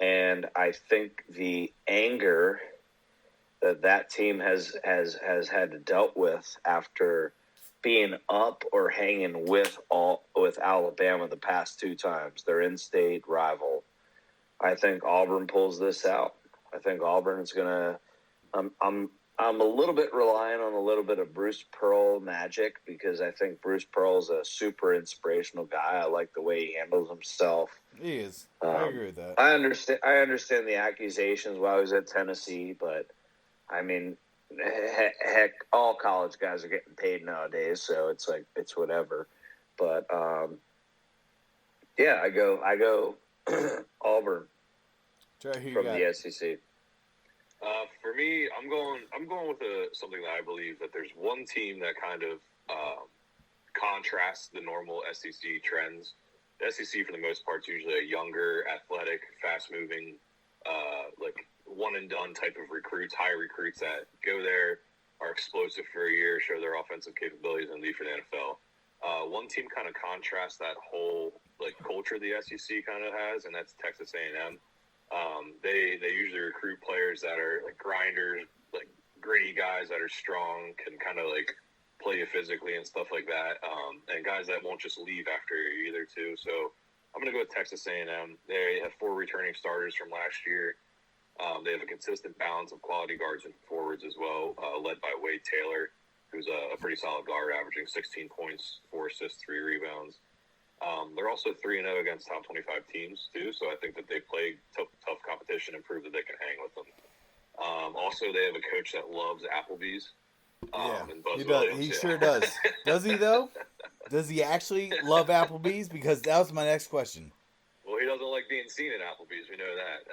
and I think the anger that team has had to dealt with after being up or hanging with Alabama the past two times, their in-state rival. I think Auburn pulls this out. I think Auburn is gonna. I'm a little bit relying on a little bit of Bruce Pearl magic because I think Bruce Pearl's a super inspirational guy. I like the way he handles himself. He is. I agree with that. I understand the accusations while he was at Tennessee, but I mean, heck, all college guys are getting paid nowadays, so it's like it's whatever. But yeah, I go Auburn Trey, from the SEC. For me, I'm going with something that I believe that there's one team that kind of contrasts the normal SEC trends. The SEC, for the most part, is usually a younger, athletic, fast-moving, like one-and-done type of recruits, high recruits that go there, are explosive for a year, show their offensive capabilities, and leave for the NFL. One team kind of contrasts that whole like culture the SEC kind of has, and that's Texas A&M. They usually recruit players that are like grinders, like gritty guys that are strong, can kind of like play you physically and stuff like that, and guys that won't just leave after a year either too. So I'm going to go with Texas A&M. They have 4 returning starters from last year. They have a consistent balance of quality guards and forwards as well, led by Wade Taylor, who's a pretty solid guard, averaging 16 points, 4 assists, 3 rebounds. They're also 3-0 against top 25 teams, too, so I think that they play tough competition and prove that they can hang with them. Also, they have a coach that loves Applebee's, Yeah, And Buzz he does. Williams, He yeah. sure does. Does he though? Does he actually love Applebee's? Because that was my next question. Well, he doesn't like being seen at Applebee's. We know that.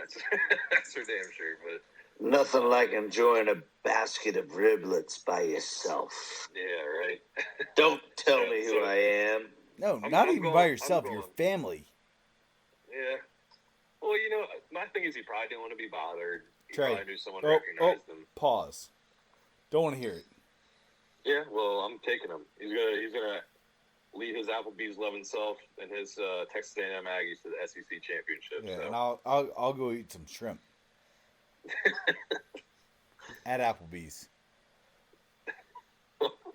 That's for damn sure. But Nothing like enjoying a basket of riblets by yourself. yeah, right. Don't tell me who I am. No, I'm not even going- by I'm yourself. Your going. family. Yeah. Well, my thing is he probably didn't want to be bothered. He Trey. probably knew someone recognized him. Pause. Don't want to hear it. Yeah, well, I'm taking him. He's gonna lead his Applebee's loving self and his Texas A&M Aggies to the SEC championship. Yeah, so. and I'll go eat some shrimp at Applebee's.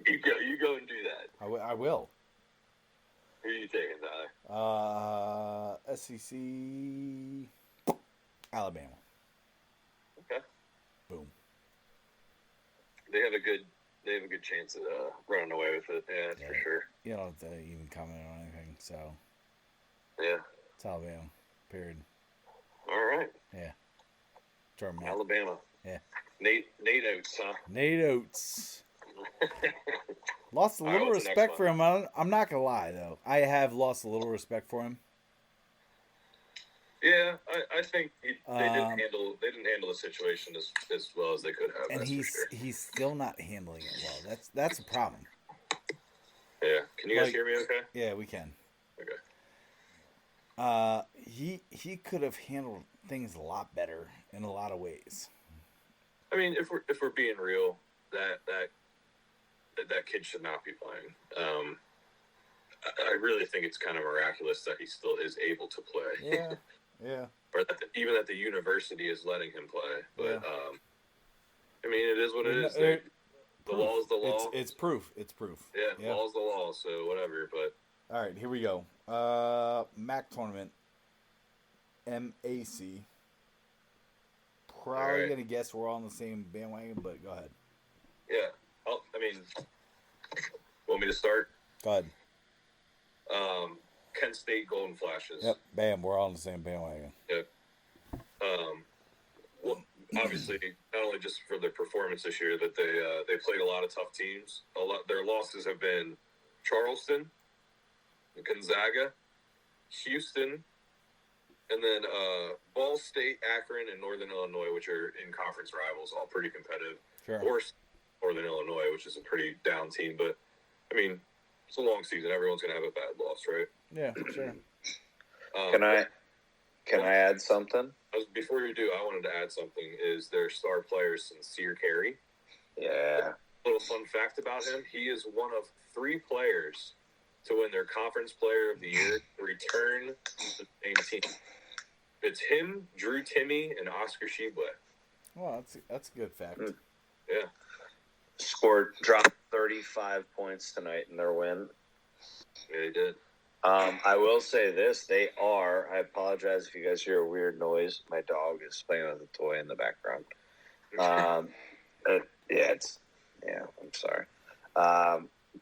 You go and do that. I will. Who are you taking, Tyler? SEC, Alabama. Okay. Boom. They have a good chance at running away with it. Yeah, that's for sure. You don't have to even comment on anything. So Yeah. it's Alabama. Period. All right. Yeah. German. Alabama. Yeah. Nate Oates, huh? Nate Oates. Lost a All right, little what's the next respect for one? him. I'm not gonna lie though. I have lost a little respect for him. Yeah, I think they didn't handle the situation as well as they could have. And That's for sure. he's still not handling it well. That's a problem. Yeah. Can you guys Like- hear me? Okay. Yeah, we can. Okay. He could have handled things a lot better in a lot of ways. I mean, if we're being real, that kid should not be playing. I really think it's kind of miraculous that he still is able to play. Yeah, yeah. Or that even that the university is letting him play. But I mean, it is what it is. The law is the law. It's proof. It's proof. Yeah, law is the law. So whatever. But all right, here we go. MAC tournament. MAC. Probably right. gonna guess we're all on the same bandwagon, but go ahead. yeah, I mean, want me to start? Go ahead. Kent State Golden Flashes. Yep. Bam. We're all on the same bandwagon. Yep. Well, obviously, not only just for their performance this year, that they played a lot of tough teams. Their losses have been Charleston, Gonzaga, Houston, and then Ball State, Akron, and Northern Illinois, which are in conference rivals, all pretty competitive. Sure. Or Northern Illinois, which is a pretty down team. But, I mean, it's a long season. Everyone's going to have a bad loss, right? Yeah. Sure. Can I add something? Before you do, I wanted to add something. Is their star player, Sincere Carey. Yeah. Little fun fact about him, he is one of 3 players to win their Conference Player of the Year to return to the same team. It's him, Drew Timme, and Oscar Tshiebwe. Well, that's a good fact. Yeah. Dropped 35 points tonight in their win. Yeah, they did. I will say this: I apologize if you guys hear a weird noise. My dog is playing with a toy in the background. I'm sorry.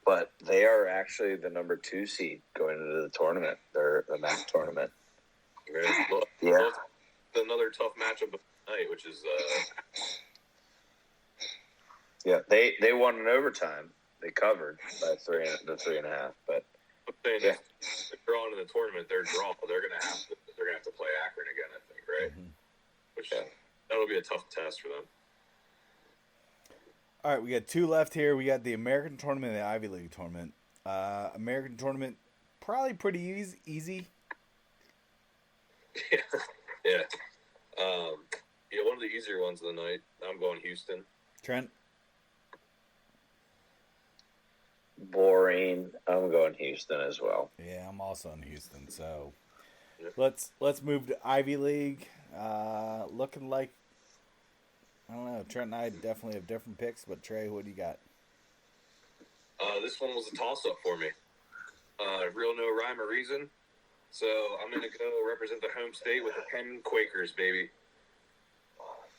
But they are actually the number 2 seed going into the tournament. They're the MAC tournament. Yeah. Another tough matchup of the night, which is Yeah, they won in overtime. They covered by 3.5. But I'm saying yeah. if they're on in the tournament, they're gonna have to play Akron again, I think, right? Mhm. Which that'll be a tough test for them. All right, we got 2 left here. We got the American tournament and the Ivy League tournament. American tournament, probably pretty easy. Yeah. One of the easier ones of the night. I'm going Houston. Trent. boring. I'm going Houston as well. Yeah, I'm also in Houston. So Yep. let's move to Ivy League. Looking like, I don't know. Trent and I definitely have different picks, but Trey, what do you got? This one was a toss-up for me. Real no rhyme or reason. So I'm going to go represent the home state with the Penn Quakers, baby.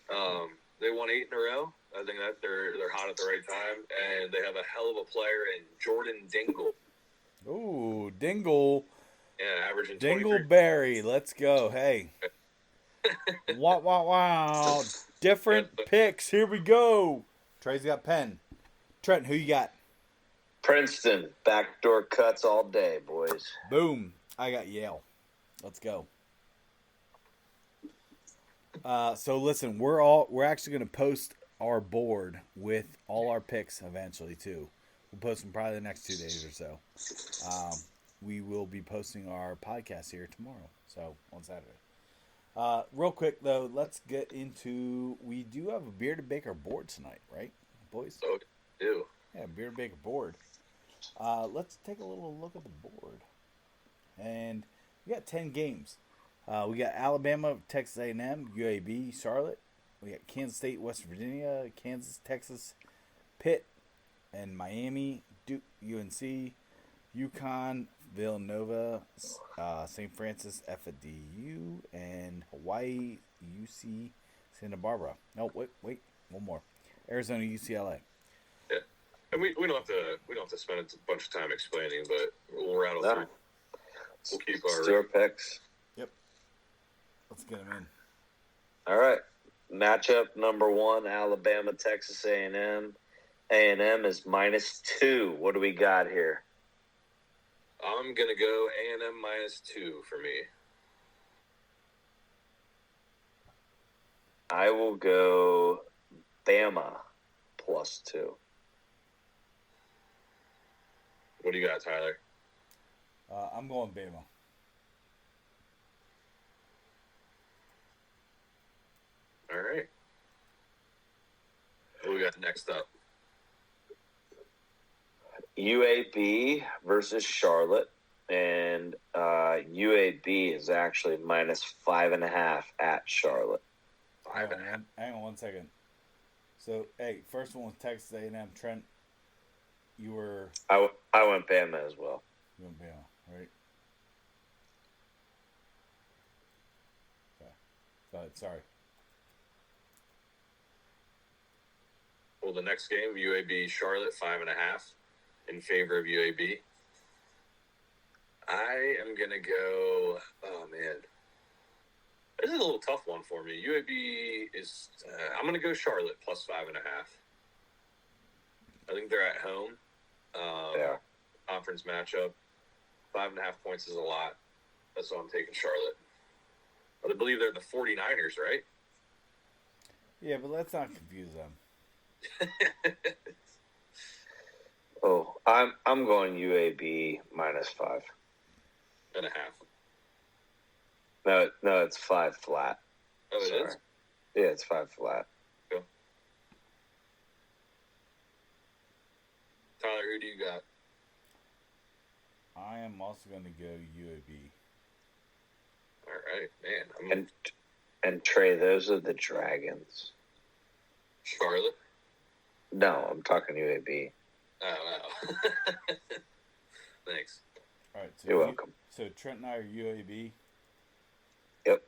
They won 8 in a row. I think that they're hot at the right time, and they have a hell of a player in Jordan Dingle. Ooh, Dingle. Yeah, averaging 23. Dingleberry. Let's go. Hey. Wow. Different picks. Here we go. Trey's got Penn. Trent, who you got? Princeton, backdoor cuts all day, boys. Boom. I got Yale. Let's go. So listen, we're actually going to post our board with all our picks eventually too. We'll post them probably the next 2 days or so. We will be posting our podcast here tomorrow, so on Saturday. Real quick though, let's get into. We do have a Bearded Baker board tonight, right, boys? Oh, do. Yeah, Bearded Baker board. Let's take a little look at the board, and we got 10 games. We got Alabama, Texas A&M, UAB, Charlotte. We got Kansas State, West Virginia, Kansas, Texas, Pitt, and Miami, Duke, UNC, UConn, Villanova, St. Francis, FDU, and Hawaii, UC, Santa Barbara. No, wait, one more. Arizona, UCLA. Yeah, and we don't have to spend a bunch of time explaining, but we'll rattle through. We'll keep our Store picks. Yep. Let's get them in. All right. Matchup number 1, Alabama, Texas A&M. A&M is -2. What do we got here? I'm gonna go A&M -2 for me. I will go Bama +2. What do you got, Tyler? I'm going Bama. All right. What we got next up? UAB versus Charlotte, and UAB is actually -5.5 at Charlotte. Hang on 1 second. So, hey, first one was Texas A&M. Trent, you were... I went Bama as well. You went Bama, right? Okay. Go ahead, sorry. Well, the next game, UAB Charlotte 5.5 in favor of UAB. I am gonna go. Oh man, this is a little tough one for me. UAB is. I'm gonna go Charlotte +5.5. I think they're at home. Yeah. Conference matchup. 5.5 points is a lot. That's why I'm taking Charlotte. But I believe they're the 49ers, right? Yeah, but let's not confuse them. Oh, I'm going UAB -5. And a half. No, it's 5 flat. Oh, it Sorry. is? Yeah, it's 5 flat. Cool. Tyler, who do you got? I am also going to go UAB. All right, man. And Trey, those are the Dragons. Charlotte? No, I'm talking UAB. Oh, wow. Thanks. All right, so You're welcome. So Trent and I are UAB. Yep.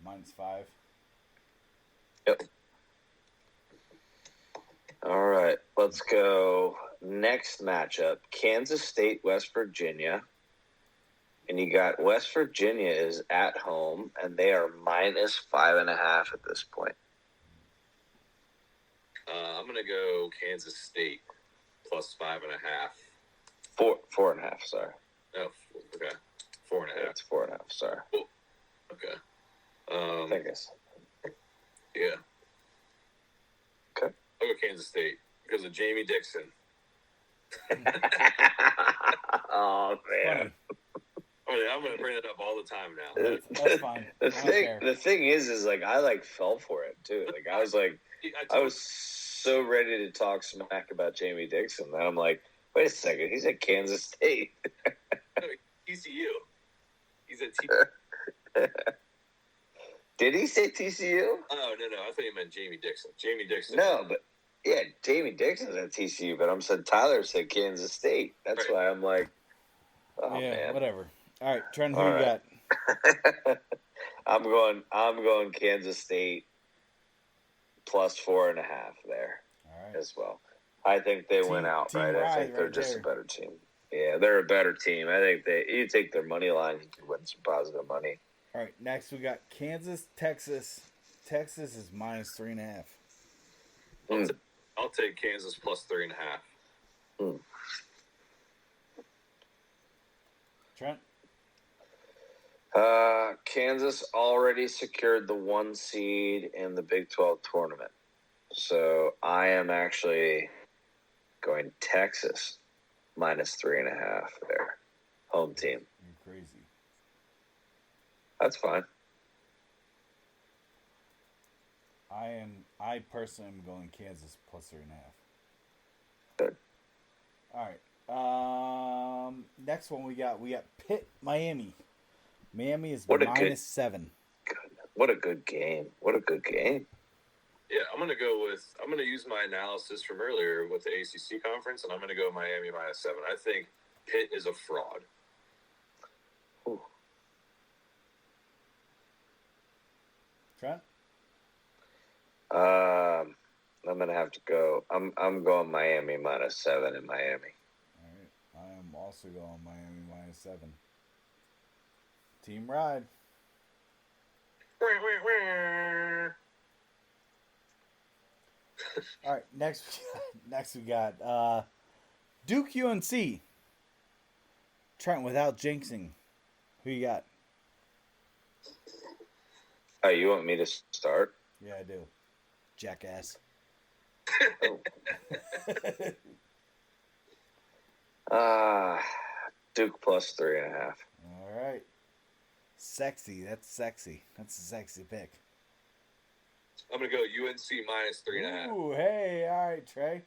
-5. Yep. All right, let's go. Next matchup, Kansas State, West Virginia. And you got West Virginia is at home, and they are -5.5 at this point. I'm going to go Kansas State +5.5. 4.5, sorry. Oh, okay. 4.5. Yeah, it's 4.5, sorry. Cool. Okay. I guess. Yeah. Okay. I'll go Kansas State because of Jamie Dixon. Oh, man. I'm going to bring it up all the time now. That's fine. The thing is like I fell for it too. Like I was so ready to talk smack about Jamie Dixon that I'm like, wait a second, he's at Kansas State. No, TCU. He's at TCU. Did he say TCU? Oh, no. I thought you meant Jamie Dixon. Jamie Dixon. No, but yeah, Jamie Dixon's at TCU, but I'm said Tyler said Kansas State. That's right. Why I'm like, oh yeah, man. Whatever. All right, Trent, who All you right. got? I'm going Kansas State +4.5 there All right. as well. I think they win out, Team right? I Rye think they're right just there. a better team. Yeah, they're a better team. I think you take their money line, you can win some positive money. All right, next we got Kansas, Texas. Texas is -3.5. I'll take Kansas plus 3.5. Trent? Kansas already secured the 1 seed in the Big 12 tournament. So I am actually going Texas minus 3.5 there. Home team. You're crazy. That's fine. I personally am going Kansas plus 3.5. Good. All right. Next one we got Pitt, Miami. Miami is What a minus 7. What a good game. What a good game. Yeah, I'm going to use my analysis from earlier with the ACC conference, and I'm going to go Miami minus 7. I think Pitt is a fraud. Ooh. Trent? I'm gonna have to go. I'm going Miami minus 7 in Miami. All right. I am also going Miami minus 7. Team ride. All right. Next we got Duke UNC. Trent, without jinxing, who you got? Oh, you want me to start? Yeah, I do. Jackass. Duke plus 3.5. All right. Sexy. That's sexy. That's a sexy pick. I'm going to go UNC minus 3.5. Ooh, hey. All right, Trey.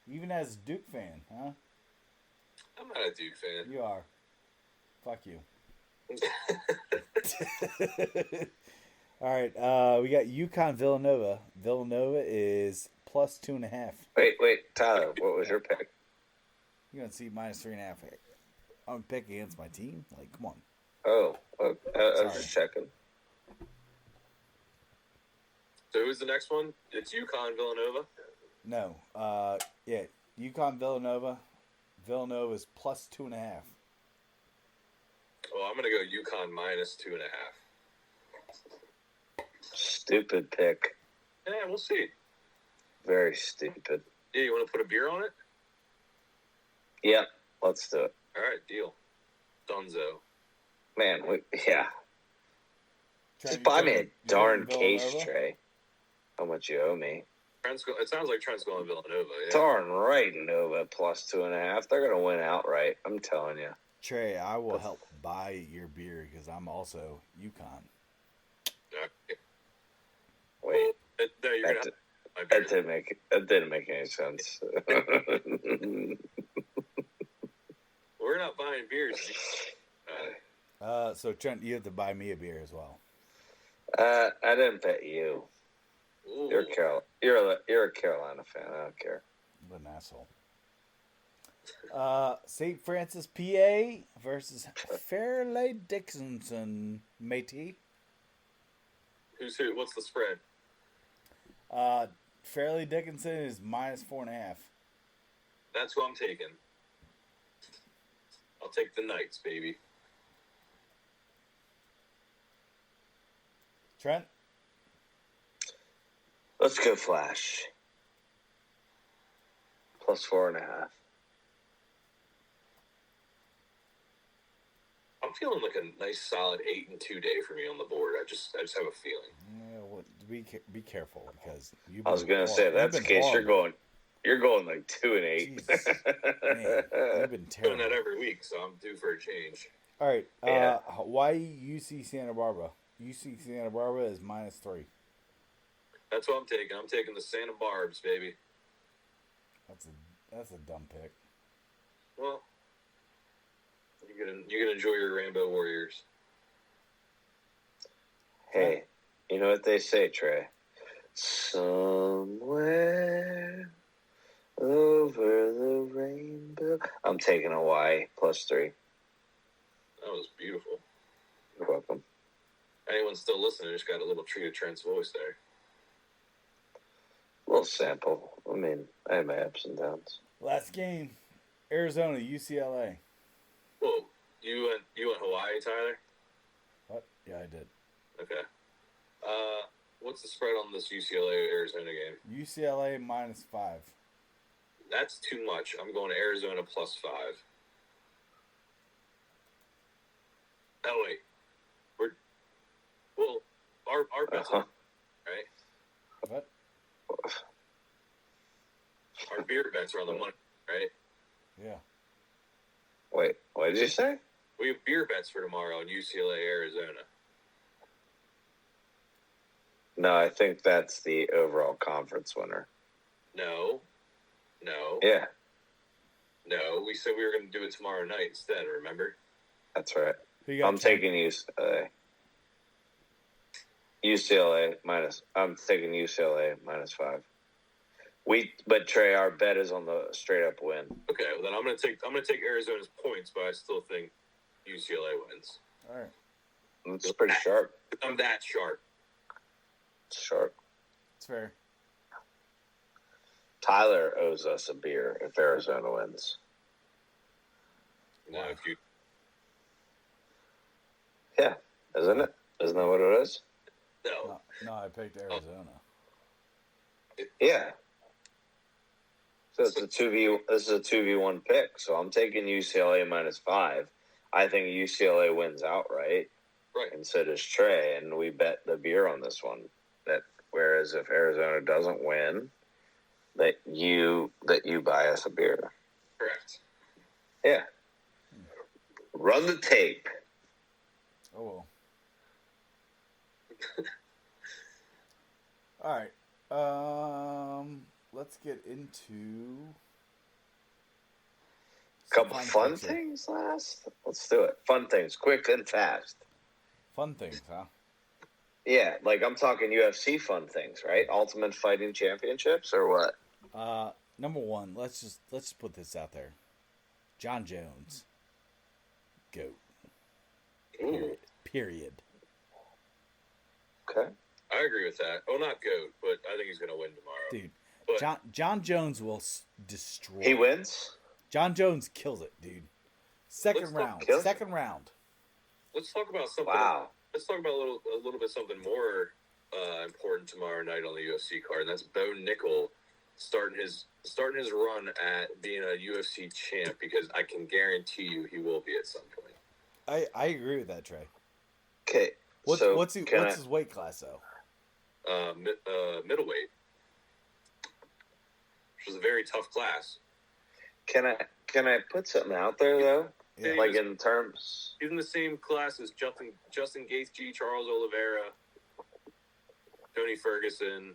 Even as a Duke fan, huh? I'm not a Duke fan. You are. Fuck you. All right. We got UConn Villanova. Villanova is plus 2.5. Wait, Tyler, what was your pick? You're going to see minus 3.5. I'm picking against my team? Like, come on. Oh, I was Sorry. just checking. So who's the next one? It's UConn Villanova. No. Yeah. UConn Villanova. Villanova is plus 2.5. Well, I'm going to go UConn minus 2.5. Stupid pick. Yeah, we'll see. Very stupid. Yeah, you want to put a beer on it? Yep, let's do it. All right, deal. Dunzo. Man, yeah. Trey, Just buy me a darn taking case, Villanova? Trey. How much you owe me? It sounds like Trent's going Villanova. Yeah. Darn right, Nova plus 2.5. They're gonna win outright. I'm telling you. Trey, I will help buy your beer because I'm also UConn. Okay. Wait, No, you're gonna have my beer. that didn't make any sense. We're not buying beers. So Trent, you have to buy me a beer as well. I didn't bet you. Ooh. You're a Carolina fan. I don't care. What an asshole. St. Francis, PA versus Fairleigh Dickinson, matey. Who's who? What's the spread? Fairleigh Dickinson is minus 4.5. That's who I'm taking. I'll take the Knights, baby. Trent? Let's go Flash. Plus 4.5. I'm feeling like a nice solid 8-2 day for me on the board. I just have a feeling. Yeah, well, be careful because you. I was gonna say if that's the case. You're going like 2-8. Man, you've been Doing terrible. that every week, so I'm due for a change. All right. Yeah. Hawaii, UC Santa Barbara. UC Santa Barbara is minus 3. That's what I'm taking. I'm taking the Santa Barbs, baby. That's a dumb pick. Well, you're gonna enjoy your Rainbow Warriors. Hey, you know what they say, Trey? Somewhere over the rainbow. I'm taking Hawaii plus 3. That was beautiful. You're welcome. Anyone still listening just got a little treat of Trent's voice there. A little sample. I mean, I have my ups and downs. Last game, Arizona, UCLA. Whoa, you went Hawaii, Tyler? What? Yeah, I did. Okay. What's the spread on this UCLA Arizona game? UCLA -5. That's too much. I'm going to Arizona +5. Oh wait, our bets, right? What? Our beer bets are on the money, right? Yeah. Wait, what did you say? We have beer bets for tomorrow in UCLA Arizona. No, I think that's the overall conference winner. No. Yeah, No, we said we were going to do it tomorrow night instead, remember? that's right. Who you got, I'm Ken? taking UCLA minus. I'm taking UCLA -5. But Trey, our bet is on the straight up win. Okay, well then I'm going to take Arizona's points, but I still think UCLA wins. All right. It's pretty sharp. I'm that sharp. Sharp. It's fair. Tyler owes us a beer if Arizona wins. No, if you Yeah, isn't it? Isn't that what it is? no. No, I picked Arizona. Yeah. So it's a 2v. This is a 2v1 pick. So I'm taking UCLA -5. I think UCLA wins outright, Right. and so does Trey. And we bet the beer on this one. Whereas if Arizona doesn't win, that you buy us a beer. Correct. Yeah. Run the tape. Oh well. All right. Let's get into Couple some fun culture. things last. Let's do it. Fun things, quick and fast. Fun things, huh? Yeah, like I'm talking UFC fun things, right? Ultimate Fighting Championships or what? Number one, let's just put this out there. John Jones, GOAT. Ooh, Period. Okay. I agree with that. Oh, not GOAT, but I think he's going to win tomorrow. Dude, But John Jones will destroy. He wins? John Jones kills it, dude. Second Let's not round. kill it. Second round. let's talk about something. Wow. Let's talk about a little bit something more important tomorrow night on the UFC card, and that's Bo Nickel starting his run at being a UFC champ, because I can guarantee you he will be at some point. I agree with that, Trey. Okay. What's his weight class though? Middleweight, which was a very tough class. Can I put something out there though? Yeah. Like in terms, He's in the same class as Justin Gaethje, Charles Oliveira, Tony Ferguson.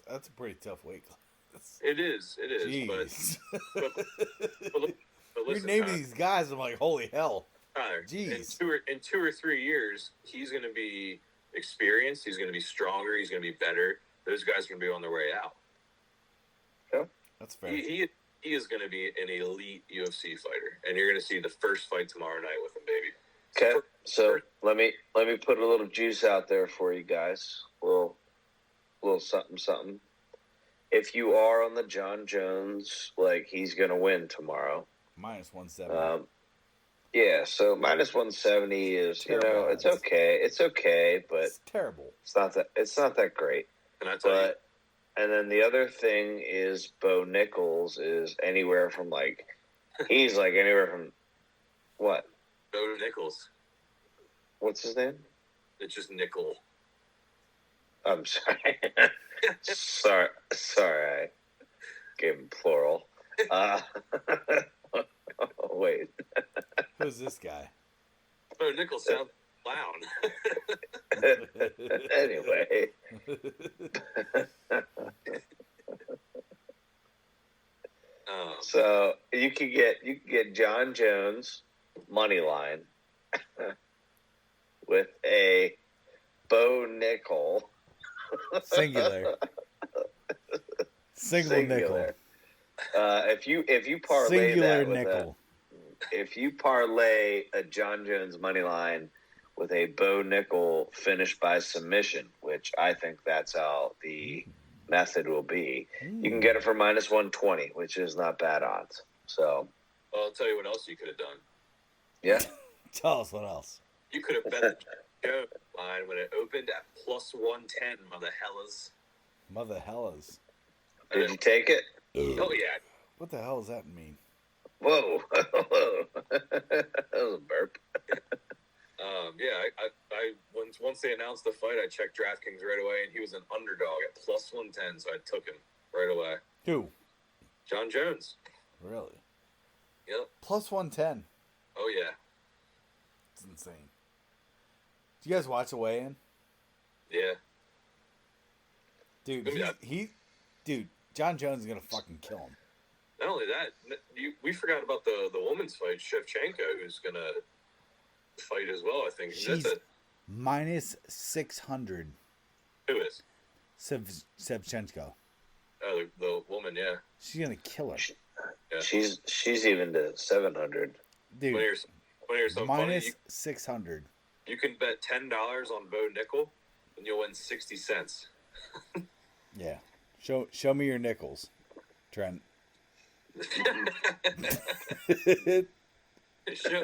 That's a pretty tough weight class. It is. Jeez. But You're listen, naming Tyler, these guys. I'm like, holy hell. Tyler, Jeez. in 2 or 3 years, he's going to be experienced. He's going to be stronger. He's going to be better. Those guys are going to be on their way out. That's fair. He is going to be an elite UFC fighter, and you're going to see the first fight tomorrow night with him, baby. okay. So let me put a little juice out there for you guys. Little something. If you are on the John Jones, like he's gonna win tomorrow. -170. Yeah, so -170 is Terrible it's odds. okay. It's okay, but It's terrible. it's not that great. And I tell you, But and then the other thing is Bo Nichols is anywhere from he's like anywhere from what? Bo Nichols. What's his name? It's just nickel. I'm sorry. sorry, I gave him plural. Wait. Who's this guy? Bo Nichols sounds clown. Anyway. So you could get John Jones money line with a Bo Nickel Singular. Single nickel. If you parlay Singular that with nickel. if you parlay a John Jones money line with a Bo Nickel finish by submission, which I think that's how the method will be, you can get it for -120, which is not bad odds. So, Well, I'll tell you what else you could have done. yeah. Tell us what else. You could have bet Joe line when it opened at plus 110, mother hellas. Mother hellas. Did you take it? Oh, yeah. What the hell does that mean? Whoa. That was a burp. Yeah, I once they announced the fight, I checked DraftKings right away, and he was an underdog at plus 110, so I took him right away. Who? John Jones. Really? Yep. Plus 110. Oh, yeah. It's insane. Do you guys watch the weigh-in? Yeah. Dude, dude, John Jones is going to fucking kill him. Not only that, we forgot about the woman's fight, Shevchenko, who's going to fight as well, I think. She's minus 600. Who is? Shevchenko. Oh, the woman, yeah. She's going to kill her. Yeah. She's even to 700. Dude, minus funny, 600. You can bet $10 on Bo Nickel, and you'll win 60 cents. Yeah. Show me your nickels, Trent.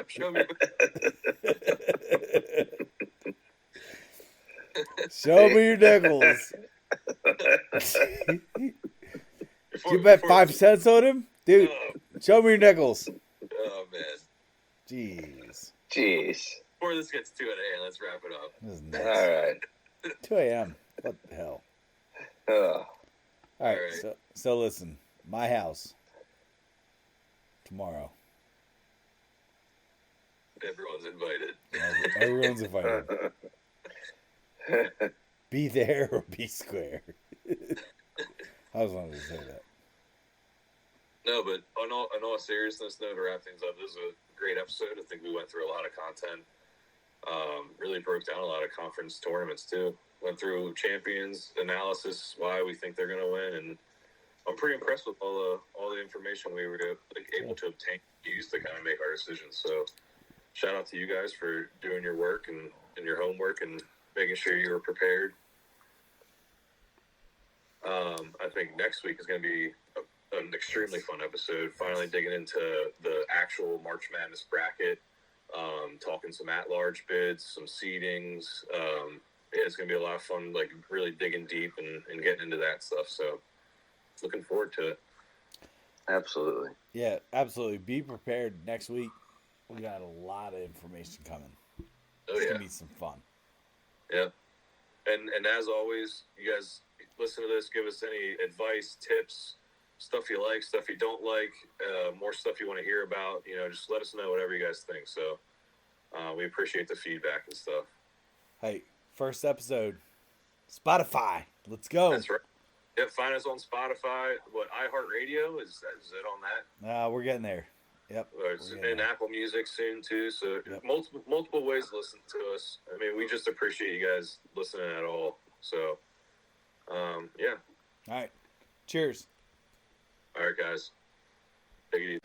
show me. Show me your nickels. You bet 5 cents on him? Dude, show me your nickels. Oh, man. Jeez. Before this gets too out of hand, let's wrap it up. This is nuts. All right. 2 a.m. What the hell? All right. So listen, my house tomorrow. Everyone's invited. Everyone's invited. Be there or be square. I was wanting to say that. No, but on all seriousness, though, to wrap things up, this is a great episode. I think we went through a lot of content. Really broke down a lot of conference tournaments, too. Went through champions, analysis, why we think they're going to win, and I'm pretty impressed with all the information we were able to obtain, use to kind of make our decisions. So shout out to you guys for doing your work and your homework and making sure you were prepared. I think next week is going to be an extremely fun episode, finally digging into the actual March Madness bracket, talking some at-large bids, some seedings. It's going to be a lot of fun, like really digging deep and getting into that stuff. So looking forward to it. Absolutely. Yeah, absolutely. Be prepared next week. We got a lot of information coming. It's going to be some fun. Yeah. And as always, you guys listen to this, give us any advice, tips, stuff you like, stuff you don't like, more stuff you want to hear about. Just let us know whatever you guys think. So we appreciate the feedback and stuff. Hey, first episode, Spotify. Let's go. That's right. Yeah, find us on Spotify. What, iHeartRadio? Is it on that? We're getting there. Yep. It's in Apple Music soon, too. So multiple ways to listen to us. I mean, we just appreciate you guys listening at all. So, yeah. All right. Cheers. All right, guys. Take it easy.